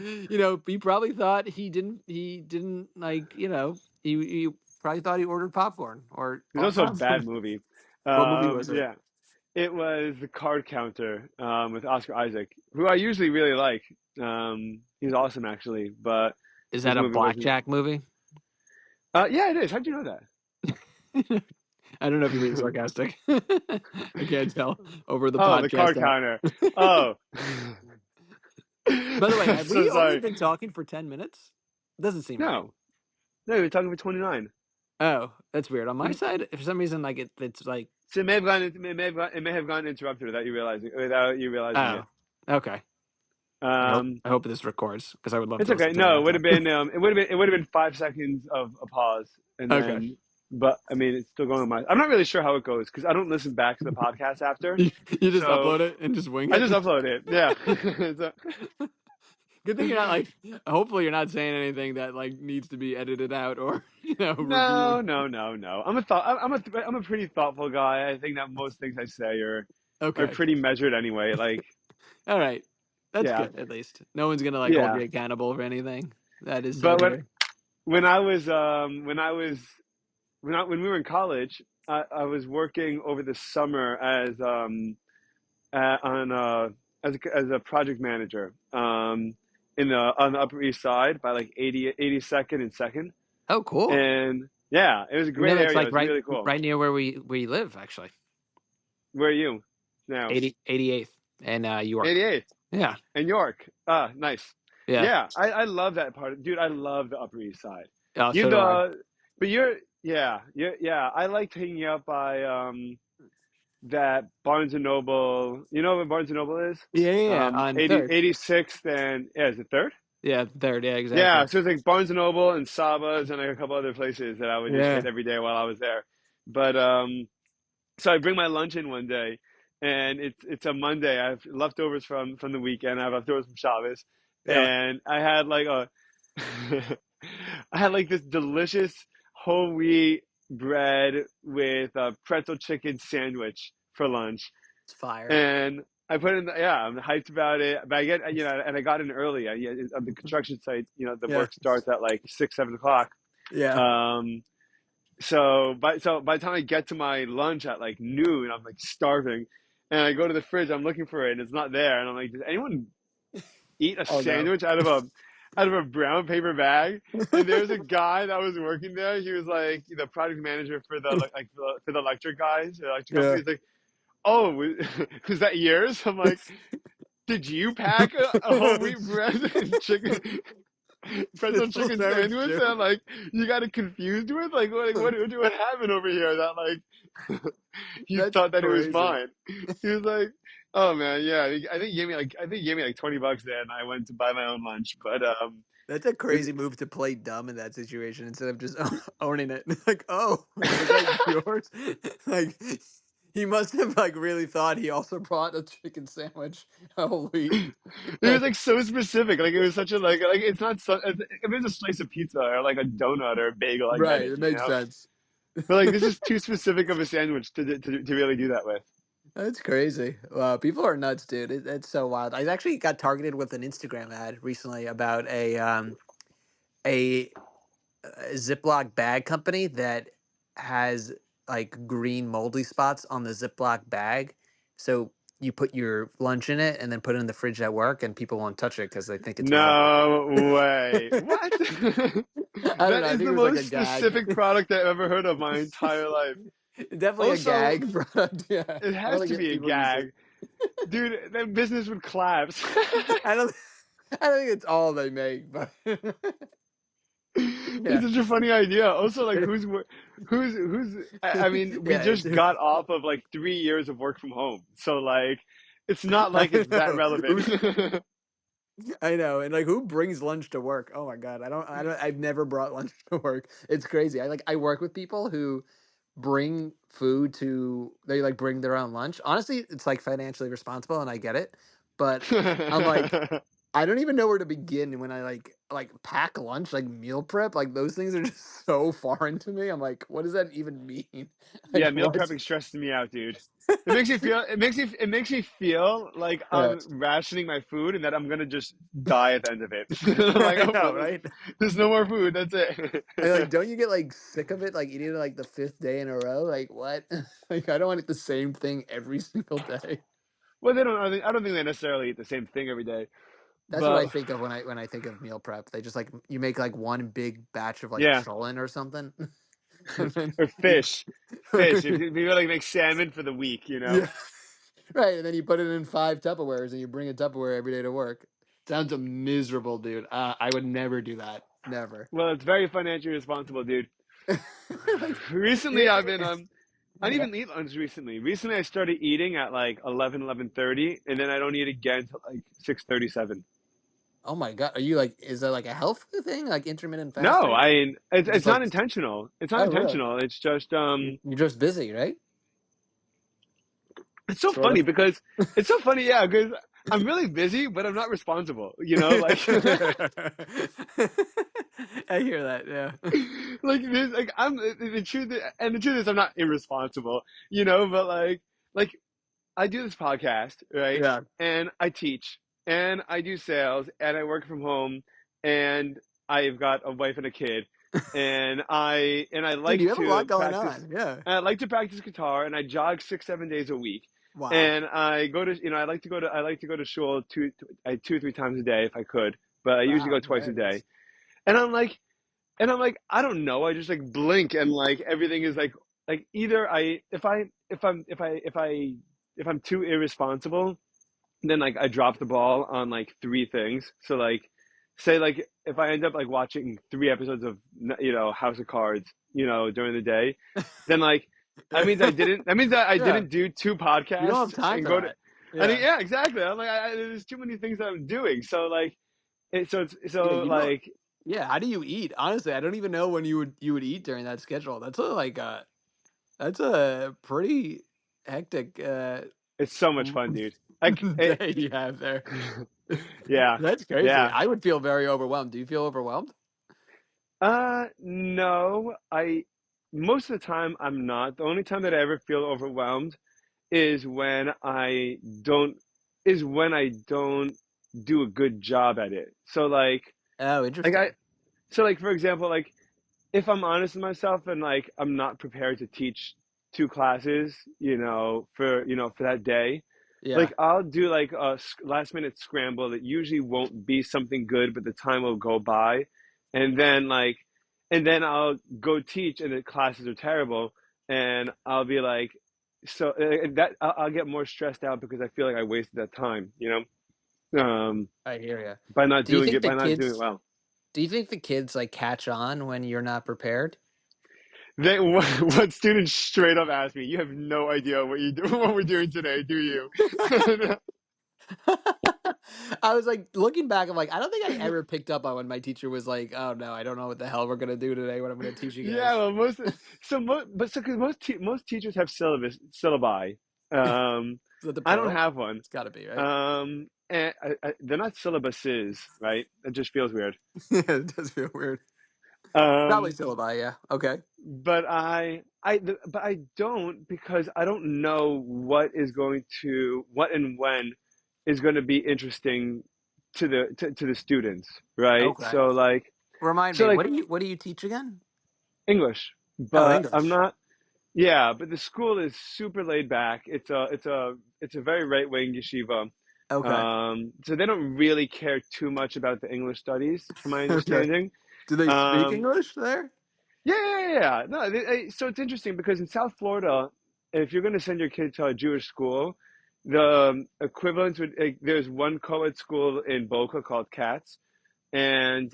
he probably thought he didn't like, he probably thought he ordered popcorn or There's on also a popcorn. bad movie. What movie was it? Yeah, it was The Card Counter with Oscar Isaac, who I usually really like. He's awesome actually, but Is this that a movie wasn't. blackjack movie? Yeah, it is. How'd you know that? I don't know if you're being sarcastic. I can't tell over the Oh, the podcast card app. counter. Oh. By the way, have So we only sorry. been talking for 10 minutes? Doesn't seem right. No. No, you're talking for 29. Oh, that's weird. On my side, for some reason, like it's like, So it may have gone interrupted without you realizing oh, it. okay. Um, I hope this records because I would love it's to okay. listen to it No, it would after. have been it would have been 5 seconds of a pause, and Okay. then, but I mean, it's still going on my. I'm not really sure how it goes because I don't listen back to the podcast after. You just So upload it and just wing I it. just upload it. Yeah. So, Good thing you're not like. Hopefully, you're not saying anything that like needs to be edited out or no, reviewed. no, no, no. I'm a pretty thoughtful guy. I think that most things I say are Okay. pretty measured anyway. Like, All right. That's yeah, good. At least no one's gonna like hold yeah. you accountable for anything. That is so But great. when we were in college, I was working over the summer on as a project manager in the on the Upper East Side by like 82nd and Second, Oh, cool. and yeah, it was a You know, great that's area. It like was really cool. right near where we live actually. Where are you now? 88th and York. 88th Yeah. and York. Ah, nice. Yeah. Yeah, I love that part, dude. I love the Upper East Side. Oh, You so do I. but you're yeah. I liked hanging out by that Barnes and Noble. You know what Barnes and Noble is? Yeah, yeah, yeah. On 80, third. 86th and yeah, is it third? Yeah, third. Yeah, Yeah, exactly. so it's like Barnes and Noble and Saba's and like a couple other places that I would just Yeah. hit every day while I was there. But so I bring my lunch in one day, and it's a Monday. I have leftovers from the weekend. I have leftovers from Shabbos, Yeah. and I had like a I had like this delicious whole wheat bread with a pretzel chicken sandwich for lunch, It's fire. and I put in yeah, I'm hyped about it. But I get and I got in early. On the construction site, the Yeah. work starts at like 6, 7 o'clock. Yeah. Um, so by the time I get to my lunch at like noon, I'm like starving, and I go to the fridge. I'm looking for it, and it's not there. And I'm like, does anyone eat a Oh no. sandwich out of a brown paper bag? And there's a guy that was working there. He was like the project manager for the like for the electric guys, the electric company. Yeah. He's like, oh, was that yours? I'm like, did you pack a whole wheat bread and chicken pretzel Pretzel chicken sandwich sandwich too. that like you got it confused with? Like what happened over here that like you That's thought that it was crazy. mine? He was like, oh man, yeah. I think he gave me like 20 bucks there, and I went to buy my own lunch. But That's a it's, crazy move to play dumb in that situation instead of just owning it. Like, oh, was that yours? Like, he must have like really thought he also brought a chicken sandwich. Oh wait, it was like so specific. Like it was such a like it's not so if it was a slice of pizza or like a donut or a bagel, I get right? it, It makes you know. sense. But like this is too specific of a sandwich to really do that with. That's crazy. Wow, people are nuts, dude. It's so wild. I actually got targeted with an Instagram ad recently about a a Ziploc bag company that has like green moldy spots on the Ziploc bag. So you put your lunch in it and then put it in the fridge at work, and people won't touch it because they think it's moldy. No way. What? I don't That know. I is think it the was like a most gag. specific product I've ever heard of my entire life. Definitely a Also, gag product. Yeah, it I don't has to think be a people use it. gag. Dude, that business would collapse. I don't. I don't think it's all they make, but yeah, It's such a funny idea. Also, like, who's? I mean, we yeah. It's. just got off of like 3 years of work from home, so like, it's not I like it's that know. relevant. I know, and like, who brings lunch to work? Oh my god, I don't, I've never brought lunch to work. It's crazy. I work with people who bring food to. They like bring their own lunch. Honestly, it's like financially responsible, and I get it. But I'm like, I don't even know where to begin when I like pack lunch, like meal prep. Like those things are just so foreign to me. I'm like, what does that even mean? Like Yeah, meal what? prepping stresses me out, dude. It makes me feel like Yeah, I'm rationing my food and that I'm gonna just die at the end of it. I'm like, I oh know, well, right? there's no more food. That's And like, it. don't you get like sick of it? Like eating it like the fifth day in a row? Like what? Like I don't want to eat the same thing every single day. Well, they don't. I don't think they necessarily eat the same thing every day, That's what I but think of when I think of meal prep. They just like you make like one big batch of like yeah, cholent or something. And then Or you, fish. If you like make salmon for the week, you yeah, know. right. And then you put it in 5 Tupperwares and you bring a Tupperware every day to work. Sounds miserable, dude. I would never do that. Never. Well, it's very financially responsible, dude. Like, Recently, it, I've been I didn't yeah. even eat lunch recently. Recently, I started eating at like 11:30, and then I don't eat again till like 6:37. Oh my God. Are you like, is that like a health thing? Like intermittent No, fasting? I mean Just it's like, not intentional. It's not oh, really? intentional. It's just You're just busy, right? it's so Sort funny of. because it's so funny, yeah, because I'm really busy, but I'm not responsible. You know, like I hear that. Yeah. like this, like I'm the truth, and the truth is I'm not irresponsible. You know, but like I do this podcast, right? Yeah. And I teach and I do sales and I work from home and I've got a wife and a kid and I Dude, like you have a lot to going practice on. Yeah. I like to practice guitar and I jog 6 7 days a week. Wow. And I go to I like to go to shul 2 3 times a day if I could, but I usually go Wow. twice a day. Nice. And I'm like, I don't know. I just like blink and like everything is like either I if I'm too irresponsible, then like I drop the ball on like three things. So like say like if I end up like watching 3 episodes of House of Cards, during the day, then like that means that I Yeah. didn't do two You don't podcasts have time and for go to that. I think Yeah. yeah, exactly. I'm like there's too many things that I'm doing. So like Yeah. so You know, like yeah. How do you eat? Honestly, I don't even know when you would eat during that schedule. That's a pretty hectic it's so much fun, dude. Like it, day you have there. yeah, That's crazy. yeah. I would feel very overwhelmed. Do you feel overwhelmed? No, most of the time I'm not. The only time that I ever feel overwhelmed is don't when I don't do a good job at it. So Oh, like I interesting. so like for example, like if I'm honest with myself and like I'm not prepared to teach two classes, for that day, Yeah. like I'll do like a last minute scramble that usually won't be something good, but the time will go by, and then I'll go teach, and the classes are terrible, and I'll be like, so that I'll get more stressed out because I feel like I wasted that time, I hear you. by not Do you doing think it the by not doing it kids well. do you think the kids like catch on when you're not prepared? They what students straight up ask me, "You have no idea what you do, what we're doing today, do you?" I was like looking back, I'm like, I don't think I ever picked up on when my teacher was like, "Oh no, I don't know what the hell we're gonna do today. What I'm gonna teach you Yeah, guys." well, because most teachers have syllabi. Um, Is that the I don't plural? have one. It's got to be, right? And they're not syllabuses, right? It just feels weird. Yeah, it does feel weird. Probably Um, syllabi, yeah. Okay. but I don't because I don't know what and when is going to be interesting to the students, right? Okay. Remind So me, like what do you teach again? English, Oh, but I'm English. not. Yeah, but the school is super laid back. It's a very right wing yeshiva. Okay. So they don't really care too much about the English studies, from my Okay. understanding. Do they speak Um, English there? yeah. No, so it's interesting because in South Florida, if you're going to send your kid to a Jewish school, the equivalent would there's one co-ed school in Boca called Katz, and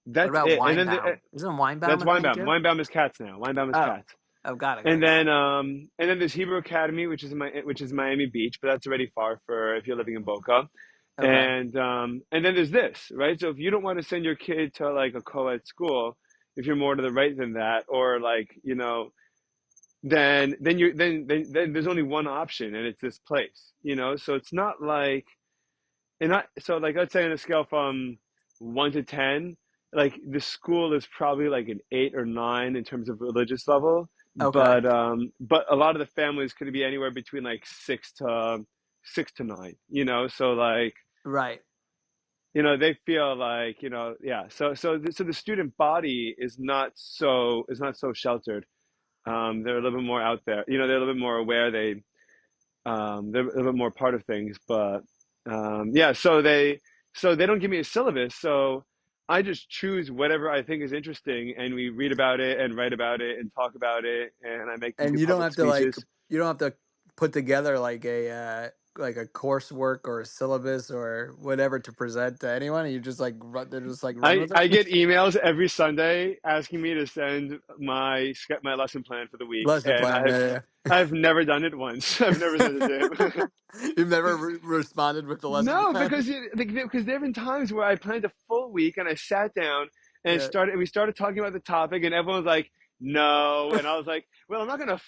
What that's about it. And then Weinbaum? Isn't Weinbaum that's a thing Weinbaum. too? Weinbaum is Katz now. Weinbaum is Oh. Katz. Oh, got it, got it, got And then there's Hebrew Academy, which is Miami Beach, but that's already far for if you're living in Boca. it. Okay. And then there's this, right? So if you don't want to send your kid to like a co-ed school, if you're more to the right than that, or like then there's only one option, and it's this place, So it's not like and I so like let's say on a scale from 1 to 10, like the school is probably like an 8 or 9 in terms of religious level, Okay. but a lot of the families could be anywhere between like 6 to 9, So like Right. they feel like yeah. So the student body is not so sheltered. They're a little bit more out there. They're a little bit more aware. They're a little bit more part of things, but yeah. So they don't give me a syllabus. So I just choose whatever I think is interesting, and we read about it and write about it and talk about it, and I make them And do you don't public have to like speeches. you don't have to put together like a coursework or a syllabus or whatever to present to anyone. You just like run, they're just like run with I it. get emails every Sunday asking me to send my lesson plan for the week, Lesson and plan, yeah, I've never done it once. I've never sent it to yeah. him. You've never responded with the lesson No, plan. because there have been times where I planned a full week and I sat down and Yeah, started we started talking about the topic and everyone was like, no, and I was like, well, I'm not gonna.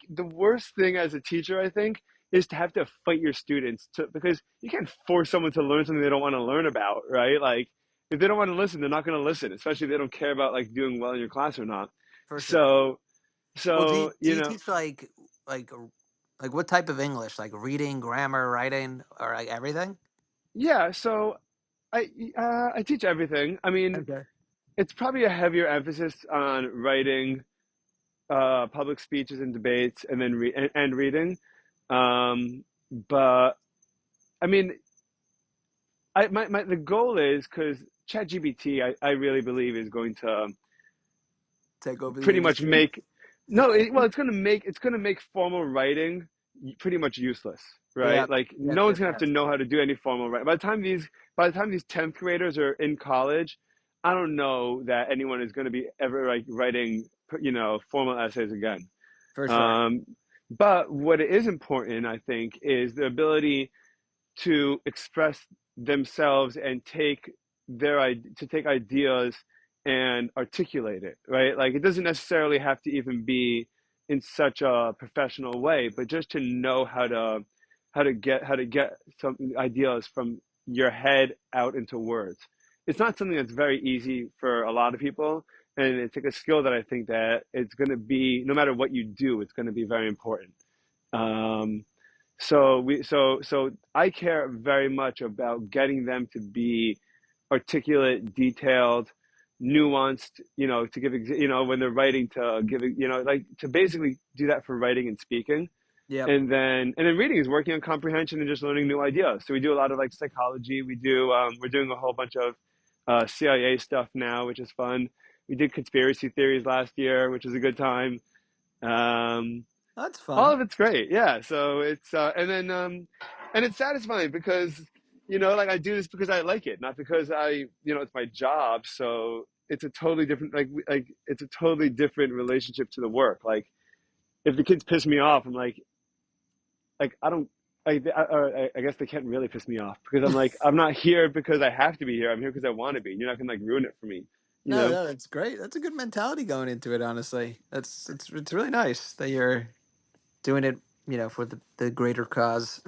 The worst thing as a teacher, I think, is to have to fight your students to because you can't force someone to learn something they don't want to learn about, right? Like if they don't want to listen, they're not gonna listen, especially if they don't care about like doing well in your class or not. for sure. So Well, so do you you know, teach like like what type of English? Like reading, grammar, writing, or like everything? yeah. So I teach everything. I mean, Okay. it's probably a heavier emphasis on writing, public speeches and debates, and then and reading. But I mean, the goal is because ChatGPT, I really believe is going to Take over the pretty much industry. make no, well, it's gonna make formal writing pretty much useless, right? Yep. Like Yep. no one's Yep. gonna have Yep. to know how to do any formal writing. By the time these 10th graders are in college, I don't know that anyone is going to be ever like writing, formal essays again. For sure. Um, but what is important, I think, is the ability to express themselves and take ideas and articulate it, right? Like it doesn't necessarily have to even be in such a professional way, but just to know how to get some ideas from your head out into words. It's not something that's very easy for a lot of people, and it's like a skill that I think that it's going to be no matter what you do, it's going to be very important. Um, so I care very much about getting them to be articulate, detailed, nuanced, to give, when they're writing to give, like to basically do that for writing and speaking. Yep. And then reading is working on comprehension and just learning new ideas. So we do a lot of like psychology. We're doing a whole bunch of CIA stuff now, which is fun. We did conspiracy theories last year, which was a good time. Um, That's all fun. of it's great, yeah. So it's and it's satisfying because like I do this because I like it, not because it's my job. So it's a totally different like it's a totally different relationship to the work. Like if the kids piss me off, I'm like I don't. I guess they can't really piss me off because I'm not here because I have to be here. I'm here because I want to be. You're not gonna like ruin it for me, you No, know? no, that's great. That's a good mentality going into it, honestly. It's really nice that you're doing it, for the greater cause,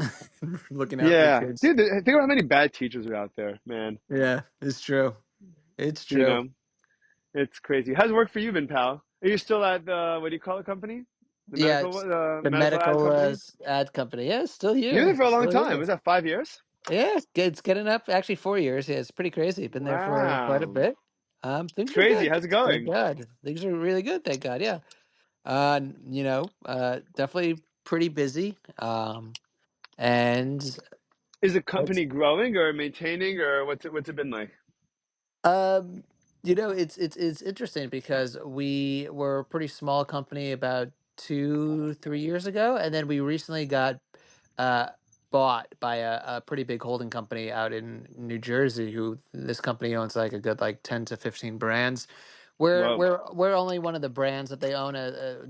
looking out for the Yeah, kids. dude. Think about how many bad teachers are out there, man. Yeah, it's true. It's You true. know. It's crazy. How's work for you been, pal? Are you still at the what do you call the company? The Yeah, medical it's the medical ad medical company? ad company. Yeah, it's still You were there here. for a long Still time. here. Was that 5 years? Yeah, it's getting up. Actually, 4 years. Yeah, it's pretty crazy. Been there for quite a Wow. bit. It's Things are crazy. good. How's it Thank going? God. Things are really good. Thank God. Yeah. Definitely pretty busy. And Is the it's company growing or maintaining or what's it been like? Um, it's interesting because we were a pretty small company about 3 years ago, and then we recently got uh, bought by a pretty big holding company out in New Jersey. Who this company owns like a good like 10 to 15 brands. We're Whoa. we're we're only one of the brands that they own,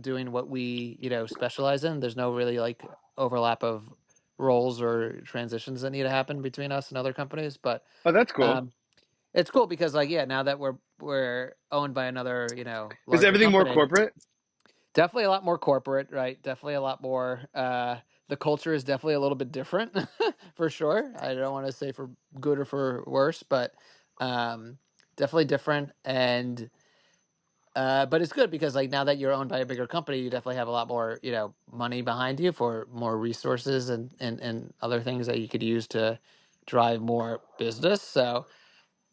doing what we specialize in. There's no really like overlap of roles or transitions that need to happen between us and other companies, but. Oh, that's cool. Um, it's cool because like yeah, now that we're owned by another, Is larger everything more company, corporate? definitely a lot more corporate, right? Definitely a lot more the culture is definitely a little bit different for sure. I don't want to say for good or for worse, but um definitely different and but it's good because like now that you're owned by a bigger company, you definitely have a lot more, money behind you for more resources and other things that you could use to drive more business. So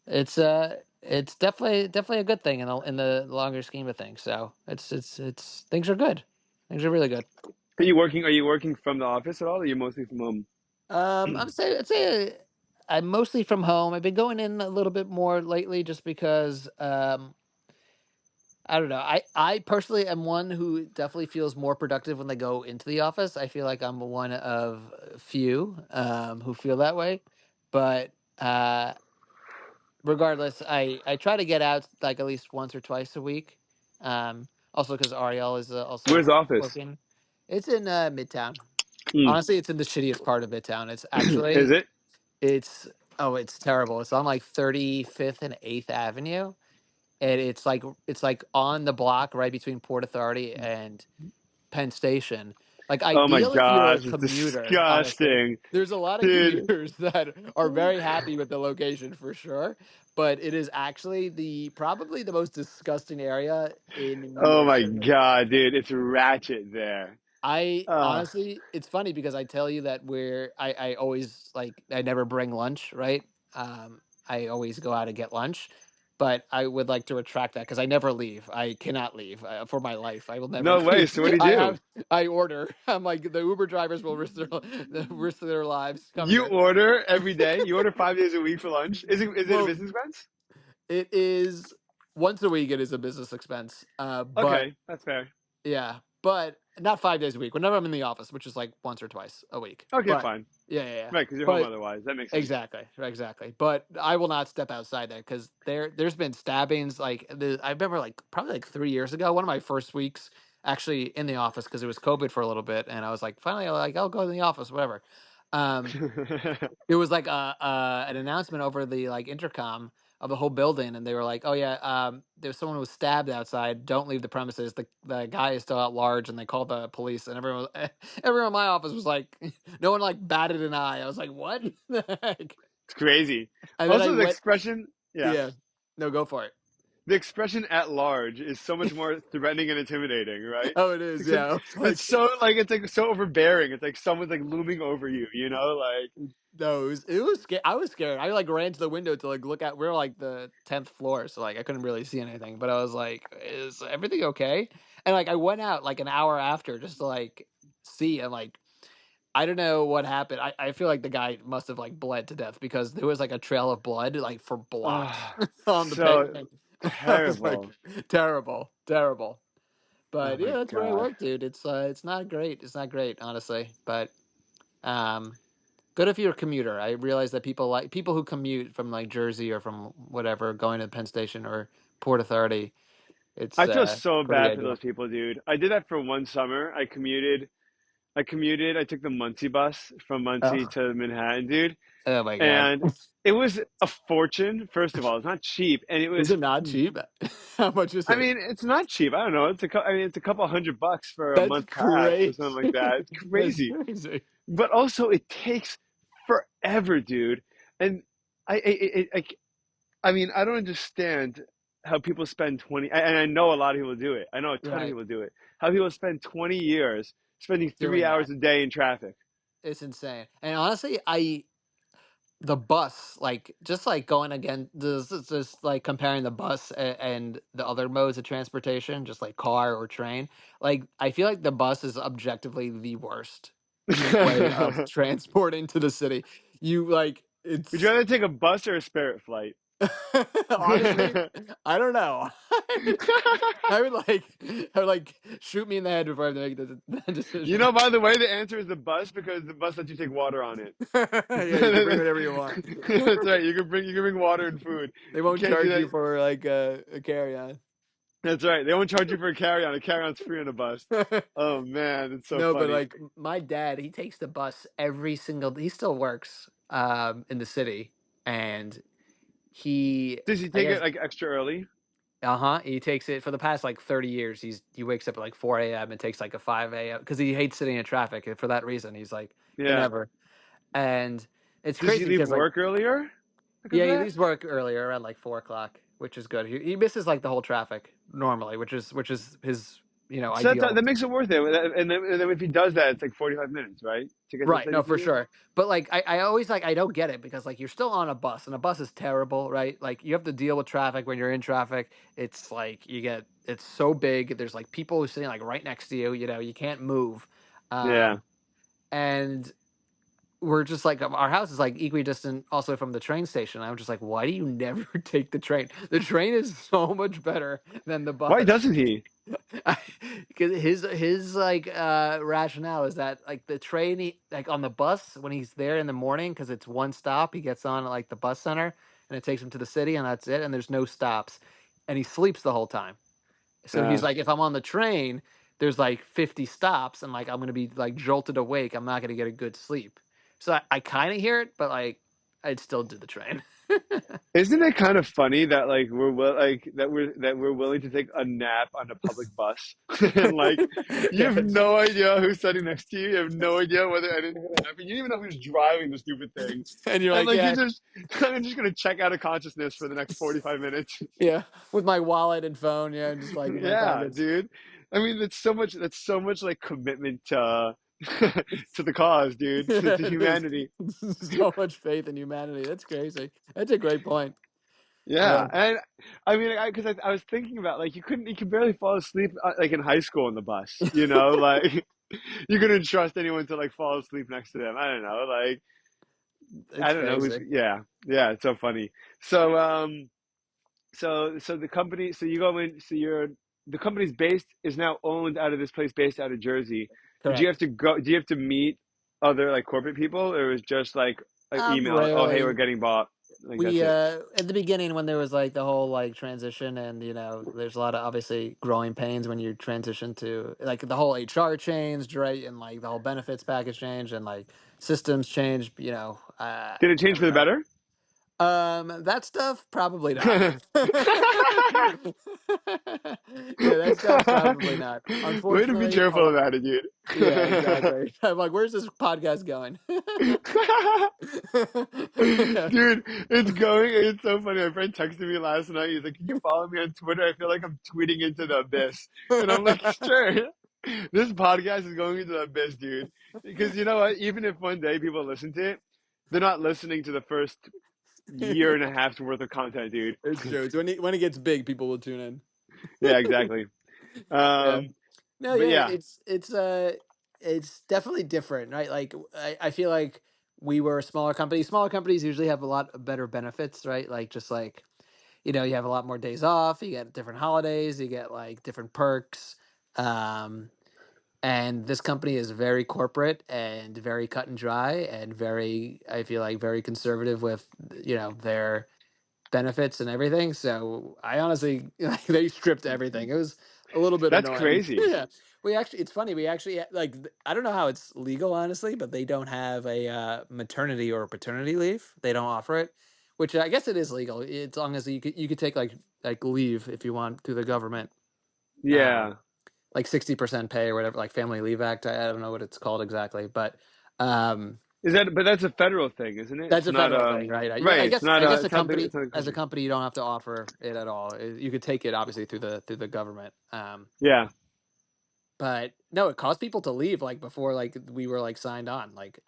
it's definitely a good thing in the longer scheme of things. So it's things are good. Things are really good. Are you working from the office at all or are you mostly from home? I'd say I'm mostly from home. I've been going in a little bit more lately just because I don't know. I personally am one who definitely feels more productive when they go into the office. I feel like I'm one of few who feel that way. But regardless, I try to get out like at least once or twice a week. Also because Ariel is Where's also the office? working. It's in Midtown. Mm. Honestly, it's in the shittiest part of Midtown. It's Is actually it? it's oh, it's terrible. It's on like 35th and 8th Avenue, and it's like on the block right between Port Authority and Penn Station. Like Oh my ideal if you're a gosh, it's commuter, honestly. disgusting, There's a lot of dude. commuters that are very happy with the location for sure, but it is actually the probably the most disgusting area in New Oh York my City. god, dude, it's ratchet there. I Uh, honestly, it's funny because I tell you that I always like I never bring lunch, right? I always go out and get lunch, but I would like to retract that because I never leave. I cannot leave for my life. I will never no way. leave. So what do you do? I order. I'm like the Uber drivers will risk their risk their lives coming You here. order every day? You order 5 days a week for lunch? Is it a Well, business expense? it is once a week. It is a business expense, but Okay, that's fair. yeah, but not 5 days a week. Whenever I'm in the office, which is like once or twice a week. Okay, But fine. yeah, yeah, yeah. Right, because you're home But otherwise. That makes sense. exactly, exactly. But I will not step outside there because there's been stabbings. I remember like probably like 3 years ago, one of my first weeks actually in the office because it was COVID for a little bit, and I was like, finally, like I'll go in the office, whatever. Um, it was like an announcement over the like intercom of the whole building, and they were like, "Oh yeah, there's someone who was stabbed outside. Don't leave the premises. The guy is still at large." And they called the police, and everyone in my office was like, no one like batted an eye. I was like, "What the heck?" It's crazy. And then I Also, the went, expression, yeah, yeah, no, go for it. the expression "at large" is so much more threatening and intimidating, right? Oh, it is. It's like, Yeah, I was it's like, so like it's like so overbearing. It's like someone's like looming over you, like. no, it was scary. I was scared. I like ran to the window to like look at. We're like the 10th floor, so like I couldn't really see anything. But I was like, "Is everything okay?" And like I went out like an hour after just to like see. And like I don't know what happened. I feel like the guy must have like bled to death because there was like a trail of blood like for blocks Oh, on the so pavement. I was like, terrible. terrible, terrible. Oh But my yeah, that's where I God. work, dude. It's not great. It's not great, honestly. But um good if you're a commuter. I realize that people who commute from like Jersey or from whatever going to Penn Station or Port Authority. It's I feel so pretty bad for those ideal. people, dude. I did that for one summer. I commuted. I took the Muncie bus from Muncie Oh, to Manhattan, dude. oh my god. And it was a fortune. First of all, it's not cheap, and it Is was. it not cheap? How much is I it? mean, it's not cheap. I don't know. I mean, it's a couple $100 for a That's month pass or something like crazy. that. It's That's crazy. crazy. But also, it takes forever, dude. And I mean, I don't understand how people spend 20, and I know a lot of people do it. I know a ton of Right. people do it. How people spend 20 years spending three Doing hours that. a day in traffic. It's insane. And honestly, the bus, like just like going again, just like comparing the bus and the other modes of transportation, just like car or train. Like I feel like the bus is objectively the worst way of Would transporting to the city. You like you it's rather take a bus or a Spirit flight? honestly, I don't know. I would like I would like shoot me in the head before I have to make the decision. By the way, the answer is the bus because the bus lets you take water on it. Yeah, you can bring whatever you want. That's right. You can bring water and food. They You won't can't do charge you that. for like a carry on. That's right. They won't charge you for a carry-on. A carry-on's free on a bus. Oh man, it's so No, but funny. like my dad, he takes the bus every single he still works in the city, and he Does he I take it guess like extra early? uh-huh, he takes it for the past like 30 years. He wakes up at like 4 a.m. and takes like a 5 a.m. because he hates sitting in traffic. And for that reason, he's like can Yeah. never. And it's Does he crazy leave because like work earlier because yeah, of he that? leaves work earlier around like 4 o'clock, which is good. He misses like the whole traffic normally, which is his So ideal. that makes it worth it. And then if he does that, it's like 45 minutes, right? To get to the Right, city no, for for you? sure. But like I always like I don't get it because like you're still on a bus and a bus is terrible, right? Like you have to deal with traffic when you're in traffic. It's like it's so big. There's like people who sitting like right next to you, you can't move. Yeah. Um and we're just like our house is like equidistant also from the train station. I'm just like, why do you never take the train? The train is so much better than the Why bus. doesn't he? Because his like rationale is that like the train like on the bus when he's there in the morning because it's one stop, he gets on at like the bus center and it takes him to the city and that's it, and there's no stops, and he sleeps the whole time. So he's Uh, like, if I'm on the train, there's like 50 stops, and like I'm gonna be like jolted awake. I'm not gonna get a good sleep. So I kind of hear it, but like I'd still do the train. isn't it kind of funny that like we're willing to take a nap on a public bus and like you Yeah, have no idea who's sitting next to you. You have no idea whether anything's gonna happen. You don't even know who's driving the stupid thing, and you're and like, like you're yeah, just I'm just gonna check out of consciousness for the next 45 minutes. yeah, with my wallet and phone, yeah, and just like my Yeah, pockets. dude. I mean, that's so much like commitment to to the cause, dude, to It is humanity. so much faith in humanity. That's crazy. That's a great point. Yeah, Yeah. and I mean, because I was thinking about like you could barely fall asleep like in high school on the bus, you know, like you couldn't trust anyone to like fall asleep next to them. I don't know, like I It's don't know who's crazy. yeah, it's so funny. So so the company, so you go in, so you're the company's based is now owned out of this place based out of Jersey. Did you have Correct. to go? Do you have to meet other like corporate people, or it was just like an email? Oh, hey, we're Rarely. getting bought. Like that's We it. at the beginning when there was like the whole like transition, and there's a lot of obviously growing pains when you transition to like the whole HR changed, right, and like the whole benefits package changed and like systems changed, Did it change for the better? that stuff probably not. Yeah, that stuff probably not, Way to be unfortunately. A cheerful lot. about it, dude. Yeah, exactly. I'm like, where's this podcast going? Yeah. Dude, it's going. It's so funny. My friend texted me last night. He's like, "Can you follow me on Twitter? I feel like I'm tweeting into the abyss." And I'm like, "Sure." This podcast is going into the abyss, dude. Because you know what? Even if one day people listen to it, they're not listening to the first year and a half's worth of content, dude. It's true. It's when it gets big, people will tune in. Yeah, exactly. Yeah. Um, No, but yeah, yeah, it's definitely different, right? Like I feel like we were a smaller company. Smaller companies usually have a lot of better benefits, right? Like just like, you have a lot more days off, you get different holidays, you get like different perks. Um and this company is very corporate and very cut and dry and very, I feel like, very conservative with, their benefits and everything. So I honestly, like, they stripped everything. It was a little bit that's annoying. crazy. Yeah, it's funny. We actually like, I don't know how it's legal, honestly, but they don't have a maternity or paternity leave. They don't offer it, which I guess it is legal. As long as you could take like leave if you want through the government. Um, Yeah. like 60% pay or whatever, like Family Leave Act. I don't know what it's called exactly, but um, Is that? But that's a federal thing, isn't it? that's It's a not federal thing, right? Yeah, right. I It's guess not I guess a It's not the. company It's not the as a country. company you don't have to offer it at all. You could take it obviously through the government. Yeah. But no, it caused people to leave like before like we were like signed on. Like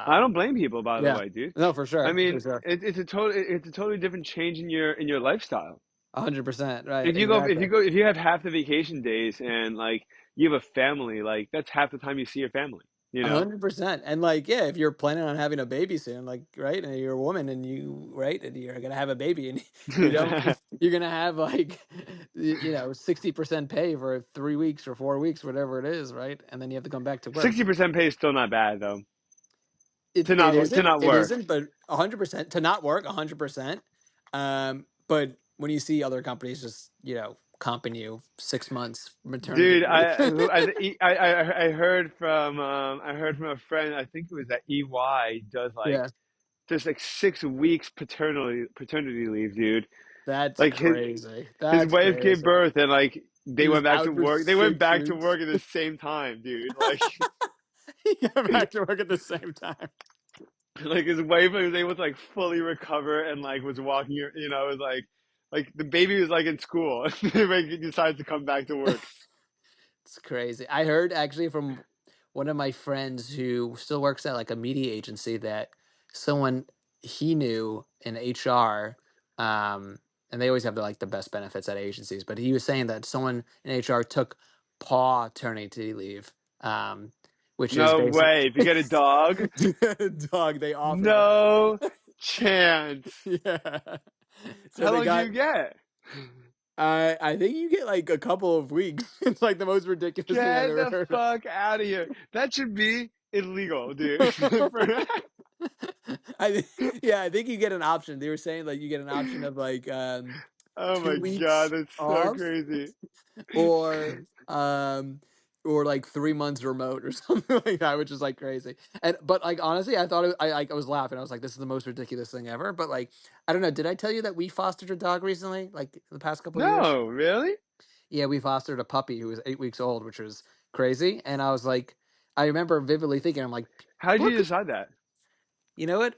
I um don't blame people, by the yeah. way, dude. No, for I sure. For mean, sure. it's a totally different change in your lifestyle. 100%. Right, exactly. If you have half the vacation days and like you have a family, like that's half the time you see your family, you know? 100%. And like, yeah, if you're planning on having a baby soon, like, right, and you're a woman and you're gonna have a baby, and you don't, you're gonna have like, 60% pay for 3 weeks or 4 weeks, whatever it is, right? And then you have to come back to work. 60% pay is still not bad though. It it To isn't, not it work. isn't, but 100% to not work 100%. But when you see other companies just comping you 6 months maternity Dude, leave. I heard from a friend, I think it was that EY does like Yeah, just like 6 weeks paternity leave, dude. that's Like crazy. his That's wife gave crazy. birth and like He they was went back to out for work. They went six back to weeks. work at the same time, dude. Like He got back to work at the same time. like his wife was able to like fully recover and like was walking, you know, it was like the baby was like in school. Like he decided to come back to work. It's crazy. I heard actually from one of my friends who still works at like a media agency that someone he knew in HR, um, and they always have the best benefits at agencies, but he was saying that someone in HR took paternity leave, which is No basic. way. If you get a dog, Dog, they offer no that. chance. Yeah. So How they long do got. you get? I think you get like a couple of weeks. It's like the most ridiculous thing I've Get ever the heard of. fuck out of here. That should be illegal, dude. For- Yeah, I think you get an option. They were saying like you get an option of like oh two my god, weeks that's so off crazy. or um or like 3 months remote or something like that, which is like crazy. And but like honestly, I thought I was laughing. I was like, this is the most ridiculous thing ever. But like, I don't know. Did I tell you that we fostered a dog recently? Like the past couple of years? No, really? Yeah, we fostered a puppy who was 8 weeks old, which was crazy. And I was like, I remember vividly thinking, I'm like, How did people are, you decide that? you know what?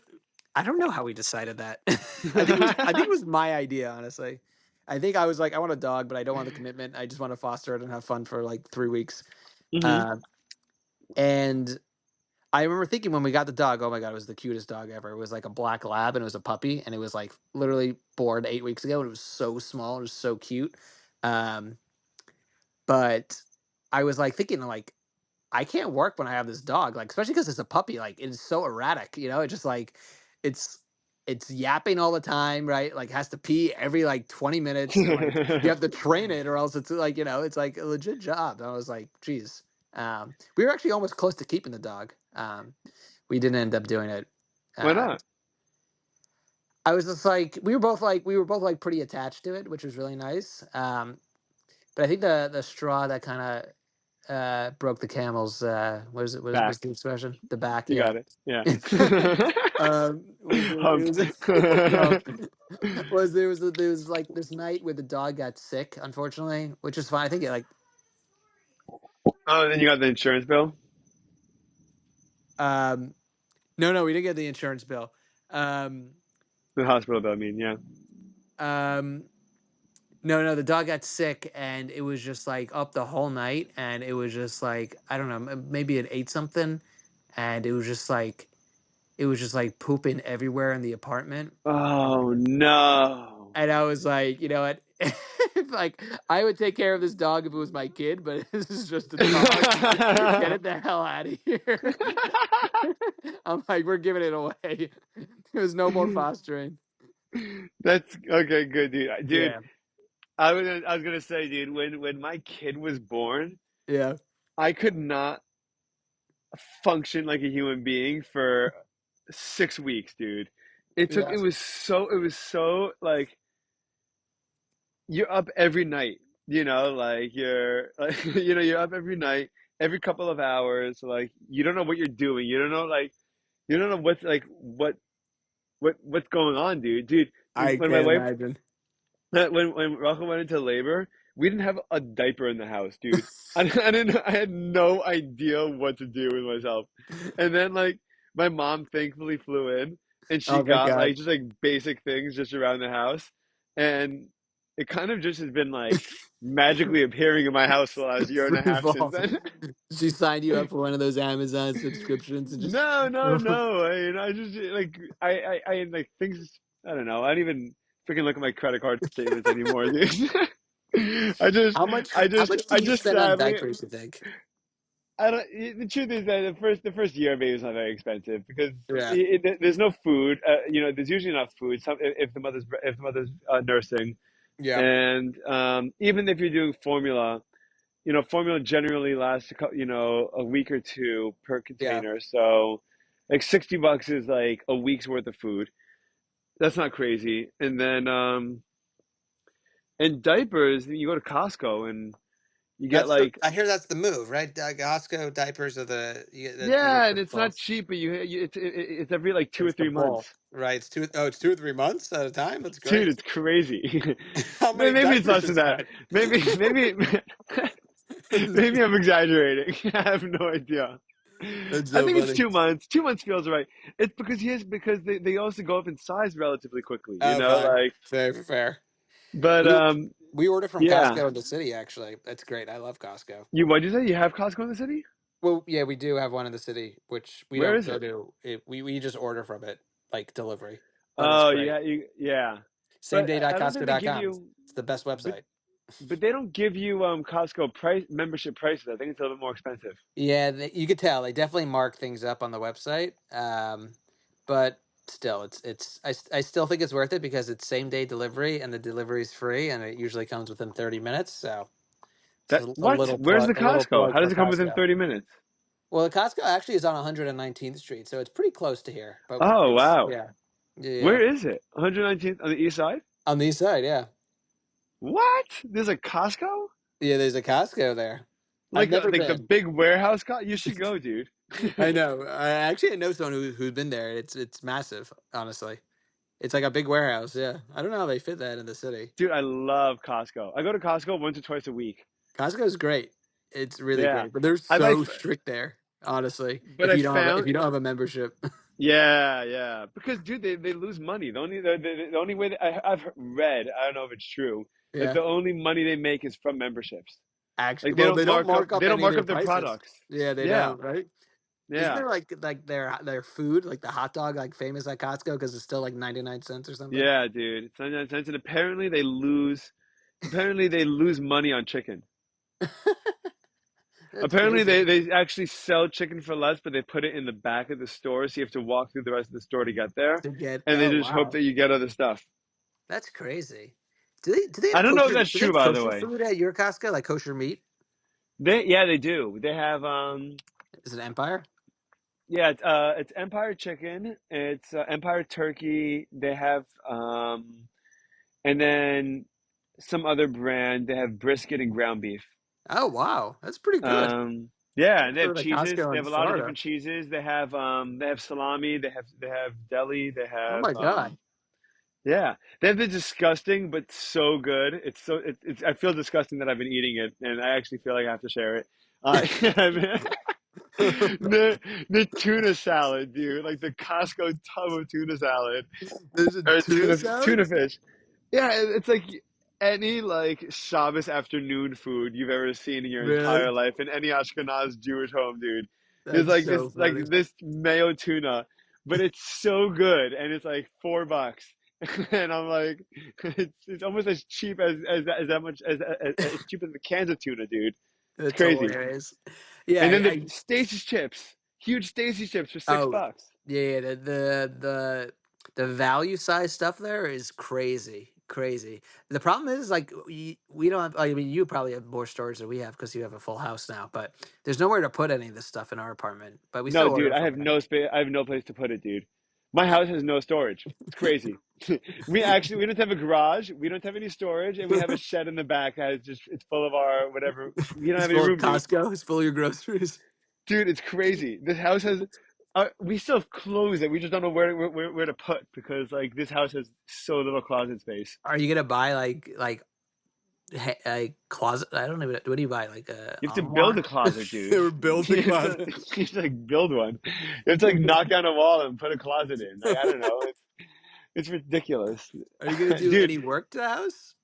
I don't know how we decided that. I think it was my idea, honestly. I think I was like, I want a dog, but I don't want the commitment. I just want to foster it and have fun for like 3 weeks. hmm Uh, and I remember thinking when we got the dog, oh my god, it was the cutest dog ever. It was like a black lab, and it was a puppy, and it was like literally born 8 weeks ago, and it was so small, it was so cute. Um, but I was like thinking like I can't work when I have this dog, like especially because it's a puppy. Like it's so erratic, It just like it's it's yapping all the time, right? Like has to pee every like 20 minutes. Like you have to train it, or else it's like it's like a legit job. And I was like, geez, we were actually almost close to keeping the dog. We didn't end up doing it. Why Uh, not? I was just like we were both like pretty attached to it, which was really nice. But I think the straw that kind of broke the camel's what is it? What's Back. the expression? The back, You yeah. got it. Yeah. Was it Hump. was was there was like this night where the dog got sick, unfortunately, which is fine. I think it like Oh, then you got the insurance bill? um no, we didn't get the insurance bill. Um The hospital bill, I mean, yeah. um no, the dog got sick and it was just like up the whole night and it was just like I don't know, maybe it ate something and it was just like pooping everywhere in the apartment. Oh no. And I was like, you know what? Like I would take care of this dog if it was my kid, but this is just a dog. Get it the hell out of here. I'm like, we're giving it away. There's no more fostering. That's okay, good, dude. Dude, Yeah. I was gonna say, dude, when my kid was born, Yeah. I could not function like a human being for 6 weeks, dude. Yeah. It was so like you're up every night, like you're like you're up every night, every couple of hours, like you don't know what you're doing. You don't know what's going on, dude. Dude, I when my can't wife imagine. when Rachel went into labor, we didn't have a diaper in the house, dude. I had no idea what to do with myself. And then like my mom thankfully flew in and she Oh, thank got God. like just like basic things just around the house. And it kind of just has been like magically appearing in my house for the last year and a Free half since fall. then. She signed you up for one of those Amazon subscriptions and just No, no, no. I just like I like things. I don't know. I don't even freaking look at my credit card statements anymore, dude. I just, how much I how just, much do I you just spend on sadly, diapers, you think? I don't. The truth is that the first year maybe is not very expensive because Yeah. there's no food. There's usually enough food. If the mother's nursing, Yeah. and even if you're doing formula, formula generally lasts a week or two per Yeah. container. So like $60 is like a week's worth of food. That's not crazy. And then and diapers, you go to Costco and you get like I hear that's the move, right? Costco diapers are you yeah, get and the it's not bulk. cheap, but it's every like two or It's the three bulk, months. right? It's 2 or 3 months at a time. That's Dude, great. it's crazy. How many Maybe it's diapers less than is that. that? Maybe maybe I'm exaggerating. I have no idea. That's I so think it's funny. 2 months. 2 months feels right. It's because they also go up in size relatively quickly, Oh, fine, like fair, fair. but We we order from yeah. Costco in the city. Actually, that's great. I love Costco. What'd you say? You have Costco in the city? Well, yeah, we do have one in the city, which we Where don't is go it? to. We just order from it, like delivery. But it's Oh, great. yeah, yeah. Same But day I don't think they give Costco.com. you It's the best but website. but they don't give you Costco price membership prices. I think it's a little bit more expensive. Yeah, you could tell they definitely mark things up on the website. But still, I still think it's worth it because it's same day delivery and the delivery is free and it usually comes within 30 minutes. So it's That what? Where's the a little Costco? plug How does for it come within Costco. 30 minutes? Well, the Costco actually is on 119th Street, so it's pretty close to here. But Oh it's wow. yeah, yeah, yeah. Where is it? 119th on the east side? On the east side, yeah, What? There's a Costco? yeah. There's a Costco there. I've Like never like the been. big warehouse You should go, dude. I know. I know someone who's been there. It's massive. Honestly, it's like a big warehouse. Yeah, I don't know how they fit that in the city. Dude, I love Costco. I go to Costco once or twice a week. Costco's great. It's really Yeah. great, but they're I like so strict there. Honestly, but I if found you don't have a membership, yeah, yeah. Because dude, they lose money. The only way that I've read, I don't know if it's true, that yeah. the only money they make is from memberships. Actually, Like well, they don't mark they up don't any of mark their up their prices. products. Yeah, they Yeah. don't. Right? Isn't Yeah. there like their food, like the hot dog, like famous at Costco because it's still like 99 cents or something? Yeah, dude. It's 99 cents and apparently they lose money on chicken. That's Apparently crazy they actually sell chicken for less, but they put it in the back of the store, so you have to walk through the rest of the store to get there. to get. And they Oh just hope wow, that you get other stuff. that's crazy. Do they I have don't know if kosher? that's Do they true, have by the kosher way. food at your Costco, like kosher meat? They do. They have Is it Empire? yeah, it's Empire Chicken, it's Empire Turkey. They have and then some other brand. They have brisket and ground beef. Oh wow, that's pretty good. Yeah, and Let's they go have to the cheeses. Costco They in have a lot of Florida. different cheeses. They have salami. They have deli. They Oh have my god, yeah. They have the disgusting but so good. It's I feel disgusting that I've been eating it, and I actually feel like I have to share it. I mean, the tuna salad, dude, like the Costco tub of tuna salad there's a or tuna salad. tuna fish. Yeah, it's like any like Shabbos afternoon food you've ever seen in your Really? entire life in any Ashkenaz Jewish home, dude. There's That's so funny. like this mayo tuna, but it's so good, and it's like $4, and I'm like, it's almost as cheap as that much as cheap as the cans of tuna, dude. It's That's crazy. hilarious. Yeah, And then the I Stacy's chips, huge Stacy's chips for six oh bucks. yeah, yeah, the value size stuff there is crazy, crazy. The problem is like we don't have. I mean, you probably have more storage than we have because you have a full house now. But there's nowhere to put any of this stuff in our apartment. But we No, still dude, order I from have there. no space. I have no place to put it, dude. My house has no storage. It's crazy. We don't have a garage. We don't have any storage, and we have a shed in the back that is just it's full of our whatever. We don't It's have any full of room, dude. Costco. It's full of your groceries. Dude, it's crazy. This house has. We still have clothes that we just don't know where to put because like this house has so little closet space. Are you gonna buy like closet? I don't even. What do you buy? Like a You have to build a armoire? closet, dude. Or build the You have to, closet? you have to like build one. You have to like knock down a wall and put a closet in. Like I don't know. It's ridiculous, Are you gonna do dude. any work to the house?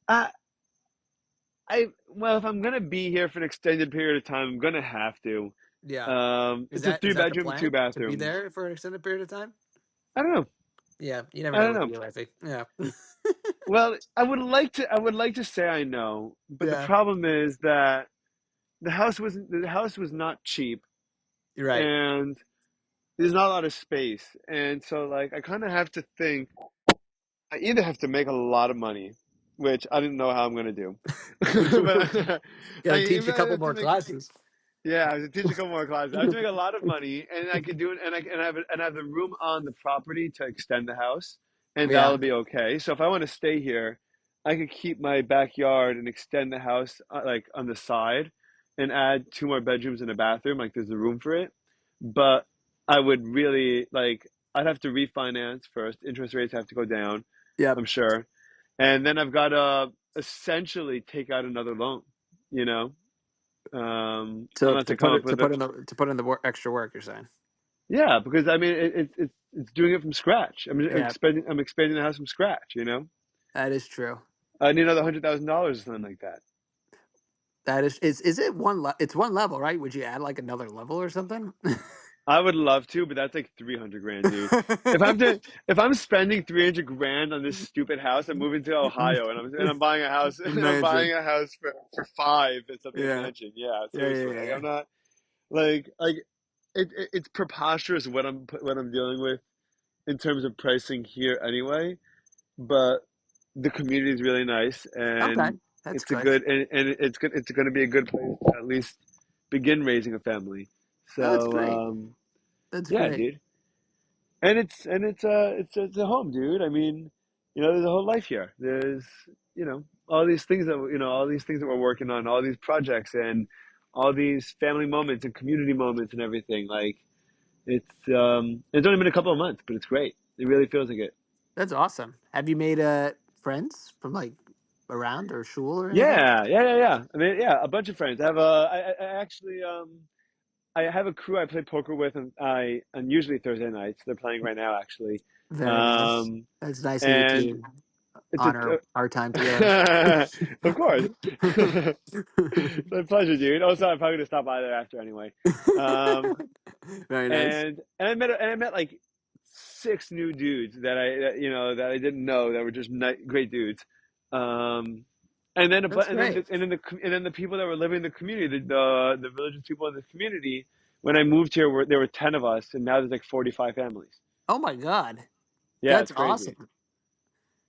I well, if I'm gonna be here for an extended period of time, I'm gonna have to. Yeah. It's a three Is that the bedroom, two plan to be bathrooms. there for an extended period of time? I don't know. Yeah, you never I know don't with know. you, I think. Yeah. Well, I would like to say I know, but the Yeah, problem is that the house was not cheap, you're right. and there's not a lot of space, and so like I kind of have to think. I either have to make a lot of money, which I didn't know how I'm gonna do, but I Gotta teach a either couple have to more make classes. yeah, I have to teach a couple more classes. I have to make a lot of money, and I could do it, and I have the room on the property to extend the house, and Yeah. that'll be okay. So if I want to stay here, I could keep my backyard and extend the house like on the side, and add two more bedrooms and a bathroom. Like there's the room for it, but I would really like I'd have to refinance first. Interest rates have to go down, Yep. I'm sure, and then I've got to essentially take out another loan. You know To unless I come up with a to put in the extra work, you're saying. yeah, because I mean it's doing it from scratch. Yeah, I'm expanding the house from scratch. You know, that is true. I need another $100,000 or something like that. That is it it's one level, right? Would you add like another level or something? I would love to, but that's like 300 grand, dude. If I'm to, if I'm spending 300 grand on this stupid house, I'm moving to Ohio and I'm buying a house A and I'm buying mansion. a house for five and something a Yeah. mansion. Yeah, Yeah, yeah, seriously. yeah, Like yeah. I'm not like it's preposterous what I'm dealing with in terms of pricing here anyway. But the community is really nice Okay, and that's it's a good. good and it's good. It's going to be a good place to at least begin raising a family. Oh, that's So great. That's yeah, great. dude. And it's a home, dude. I mean, there's a whole life here. There's all these things all these things that we're working on, all these projects and all these family moments and community moments and everything. Like it's only been a couple of months, but it's great. It really feels like it. That's awesome. Have you made friends from like around or shul or anything? Yeah. I mean, yeah, a bunch of friends. I actually I have a crew I play poker with, and I and usually Thursday nights. They're playing right now, actually. Very nice. Um, That's nice of you and to it's honor our time together. of course. It's my pleasure, dude. Also, I'm probably gonna stop by there after anyway. Um, Very nice. and I met like six new dudes that I didn't know that were just great dudes. Um, and then a bu- That's great. and then the people that were living in the community, the religious people in the community. When I moved here, there were 10 of us, and now there's like 45 families. Oh my God. Yeah, That's it's crazy. awesome.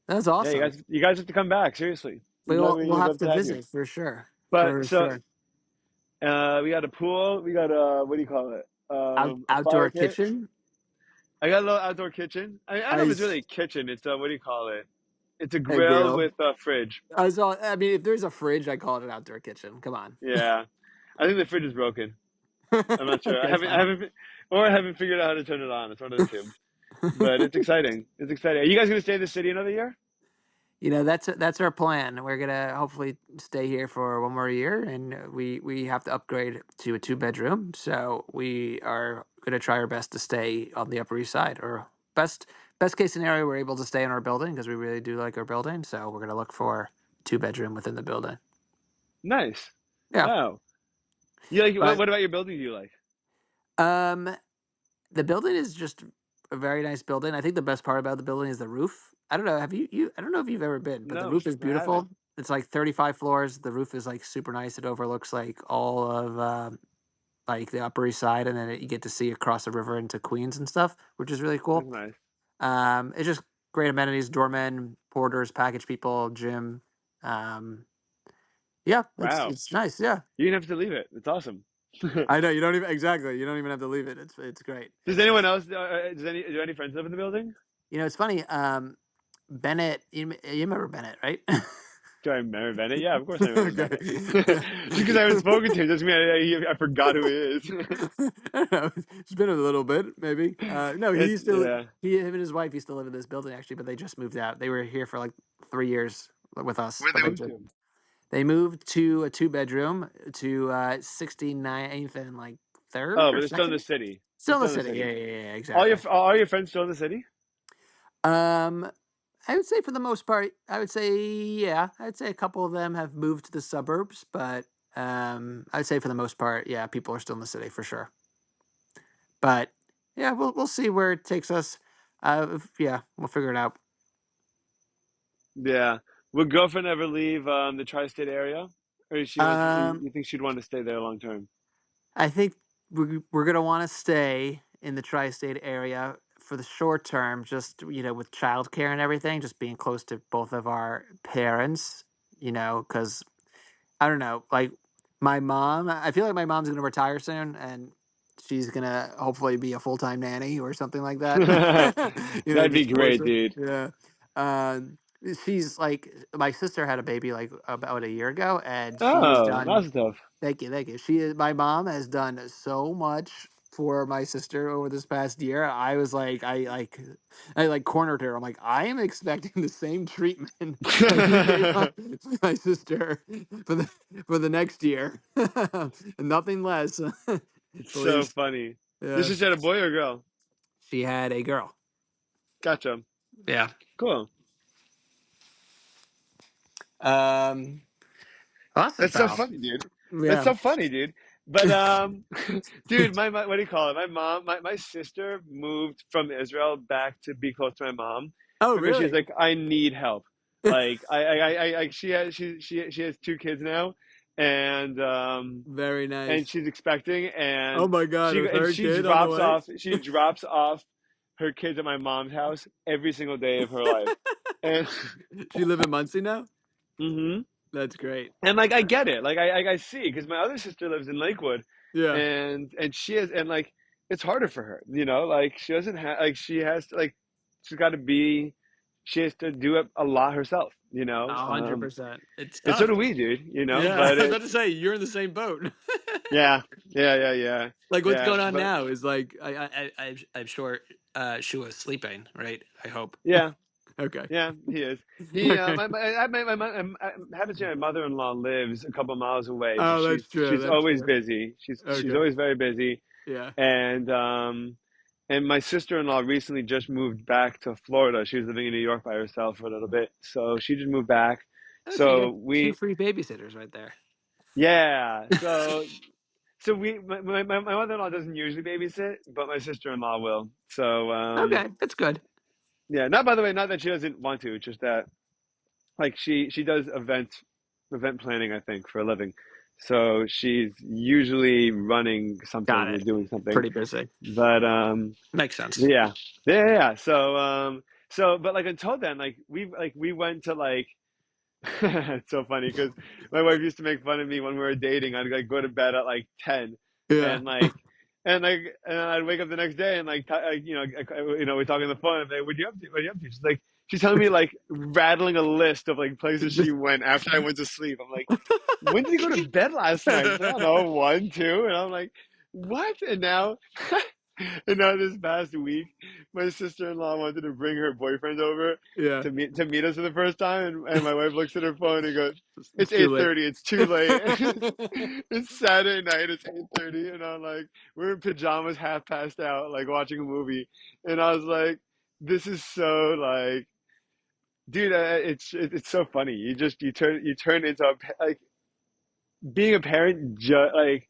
That's Yeah, awesome. you guys have to come back. Seriously, We'll we'd have love to to have you. visit for sure. But For so sure. we got a pool. We got what do you call it? A fire Outdoor pit. kitchen. I got a little outdoor kitchen. I don't know I if it's really s- a kitchen. It's a what do you call it? It's a a grill grill. with a fridge. I mean, if there's a fridge, I call it an outdoor kitchen. Come on. Yeah, I think the fridge is broken. I'm not sure. Okay, I fine. haven't, or I haven't figured out how to turn it on. It's one of the two. But it's exciting. It's exciting. Are you guys gonna stay in the city another year? That's our plan. We're gonna hopefully stay here for one more year, and we have to upgrade to a two-bedroom. So we are gonna try our best to stay on the Upper East Side, or best case scenario, we're able to stay in our building because we really do like our building. So we're gonna look for two-bedroom within the building. Nice. Yeah, Wow. You like but what about your building? Do you like? um, the building is just a very nice building. I think the best part about the building is the roof. I don't know. Have you? I don't know if you've ever been, but the No, roof is I haven't. beautiful. It's like 35 floors. The roof is like super nice. It overlooks like all of like the Upper East Side, and then you get to see across the river into Queens and stuff, which is really That's cool. nice. It's just great amenities: doormen, porters, package people, gym. Um, yeah, Wow. it's nice. Yeah, You didn't have to leave it. It's awesome. I know. You don't even exactly. You don't even have to leave it. It's great. Does anyone else? Do any friends live in the building? You know, it's funny. Bennett, you remember Bennett, right? Do I remember Bennett? Yeah, of course I remember Okay. Bennett. Yeah. Just because I haven't spoken to him doesn't mean I forgot who he is. I don't know. It's been a little bit, maybe. No, It's yeah. him and his wife used to live in this building actually, but they just moved out. They were here for like 3 years with us, Where'd but they move to? they moved to a two-bedroom to 69th and like third Oh, but or they're still in the second. city. They're Still in the still in the city. Yeah, city. yeah, yeah, exactly. All your friends still in the city? Um, I would say for the most part, I would say yeah. I'd say a couple of them have moved to the suburbs, but I'd say for the most part, yeah, people are still in the city for sure. But yeah, we'll see where it takes us. Yeah, we'll figure it out. Yeah. Would girlfriend ever leave the tri-state area, or Um, you think she'd want to stay there long term? I think we're gonna want to stay in the tri-state area for the short term, just with childcare and everything, just being close to both of our parents. Because I don't know. Like my mom, I feel like my mom's gonna retire soon, and she's gonna hopefully be a full time nanny or something like that. That'd be Just force great, her. dude. Yeah. She's like my sister had a baby like about a year ago, and she has Oh, done. that's tough. Thank you, thank you. My mom has done so much for my sister over this past year. I was like, I like cornered her. I'm like, I am expecting the same treatment that you gave my sister for the next year, nothing less. It's so Please, funny. This yeah. is at a boy or girl? She had a girl. Gotcha. Yeah. Cool. Um. Awesome, That's so pal. funny, dude. That's Yeah. so funny, dude. But dude, my what do you call it? My mom, my sister moved from Israel back to be close to my mom Oh, because she's really? like, I need help. Like she has two kids now, and Very and nice. she's expecting, Oh and my God, a third kid on the way? she drops off her kids at my mom's house every single day of her life, and She live in Muncie now? hmm That's great. and like I get it, like I see because my other sister lives in Lakewood, Yeah. and she has and like it's harder for her, you know, like she doesn't have like she has to like she's got to be she has to do it a lot herself, you know, 100%. It's and so tough. do we, dude, you know, Yeah, but I was about to it's say you're in the same boat. yeah, yeah, Like what's yeah, going on but now is like I'm sure Shua's sleeping, right? I hope. yeah. Okay. Yeah, he is. He, Okay. I haven't seen my mother-in-law lives a couple miles away, so Oh, that's true. she's That's always true. busy. She's Okay. always very busy, Yeah. and my sister-in-law recently just moved back to Florida. She was living in New York by herself for a little bit, so she just moved back. Oh, so you got So two we, free babysitters right there. yeah, my mother-in-law doesn't usually babysit, but my sister-in-law will. So Okay, that's good. yeah, not by the way, not that she doesn't want to, it's just that like she does event planning, I think, for a living. So she's usually running Got something or it. doing something. Pretty busy. But Makes sense. yeah. Yeah. So but like until then, like we went to like it's so funny because my wife used to make fun of me when we were dating. I'd like go to bed at like 10 Yeah. and and I'd wake up the next day and we talk on the phone and I'm like, what are you up to? What are you up to? She's telling me like rattling a list of like places she went after I went to sleep. I'm like, when did you go to bed last night? She's like, I don't know, one, two, and I'm like, what? And now and now this past week, my sister-in-law wanted to bring her boyfriend over Yeah. to meet us for the first time, and my wife looks at her phone and goes, It's "It's too late. 8:30. It's too late. It's Saturday night. It's 8:30." And I'm like, we're in pajamas, half passed out, like watching a movie, and I was like, "This is so like." Dude, it's so funny. You turn into like being a parent. Like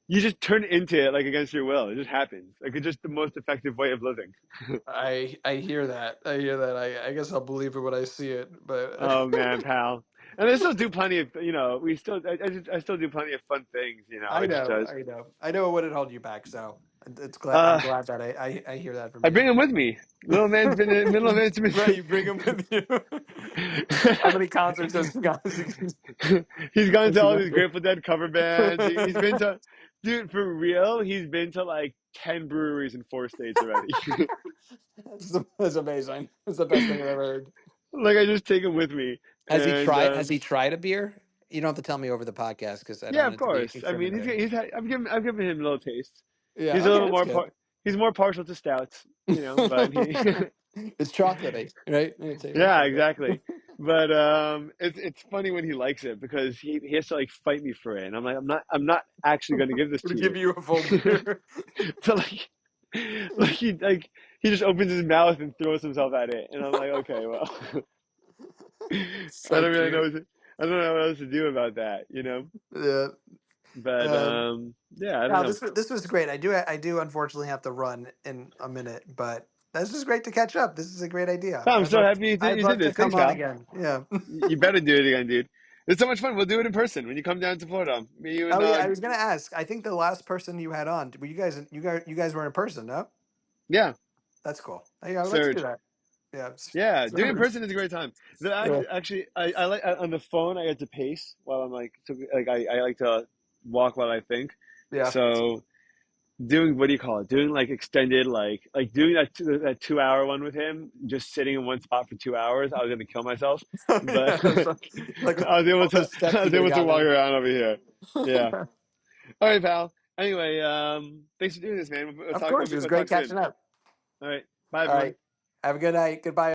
you just turn into it like against your will. It just happens. Like it's just the most effective way of living. I hear that. I hear that. I guess I'll believe it when I see it. But Oh man, pal. And I still do plenty of, I still do plenty of fun things, you know. I It's know, just, I know, I know it wouldn't hold you back. So it's glad. I'm uh, glad that I hear that from I you. bring him with me. Middle man's Right, been, you bring him with you. How many concerts has he gone? he's gone Has to he all been these Grateful Dead cover bands. He's been to? to, dude, for real, he's been to like 10 breweries in 4 states already. That's amazing. That's the best thing I've ever heard. Like I just take him with me. Has he And tried? Has he tried a beer? You don't have to tell me over the podcast because I don't yeah, want of it to be course. I mean, incriminating. I've given him little tastes. Yeah. He's a Okay, little that's more good. he's more partial to stouts, you know, but he It's chocolatey, right? It's yeah, chocolate. exactly. But it's funny when he likes it because he has to like fight me for it, and I'm like, I'm not actually going to give this Would to give you. you a full beer. But like he just opens his mouth and throws himself at it, and I'm like, okay, well, I So don't really know cute. I don't know what else to do about that, you know. Yeah. But Um, yeah, I don't Now know. this was great. I do unfortunately have to run in a minute, but this is great to catch up. This is a great idea. I'm so happy I'd you did love to this. come Thanks, on pal. again. Yeah. You better do it again, dude. It's so much fun. We'll do it in person when you come down to Florida. Me, you, and Oh yeah, I was gonna ask. I think the last person you had on, were you guys were in person, no? yeah, That's cool. Yeah, let's do Serge. that. Yeah. Yeah, doing it in Serge. person is a great time. Yeah. Actually, I like on the phone. I get to pace while I'm like, I like to walk while I think. Yeah. So doing what do you call it? Doing like extended, doing that 2 hour one with him, just sitting in one spot for 2 hours. I was gonna kill myself, but Yeah. So, like all those steps I you was could have able to walk gotten around over here. Yeah. in. All right, pal. Anyway, thanks for doing this, man. Of course, it was We'll great talk soon. catching up. All right. Bye, All everyone. right. Have a good night. Goodbye.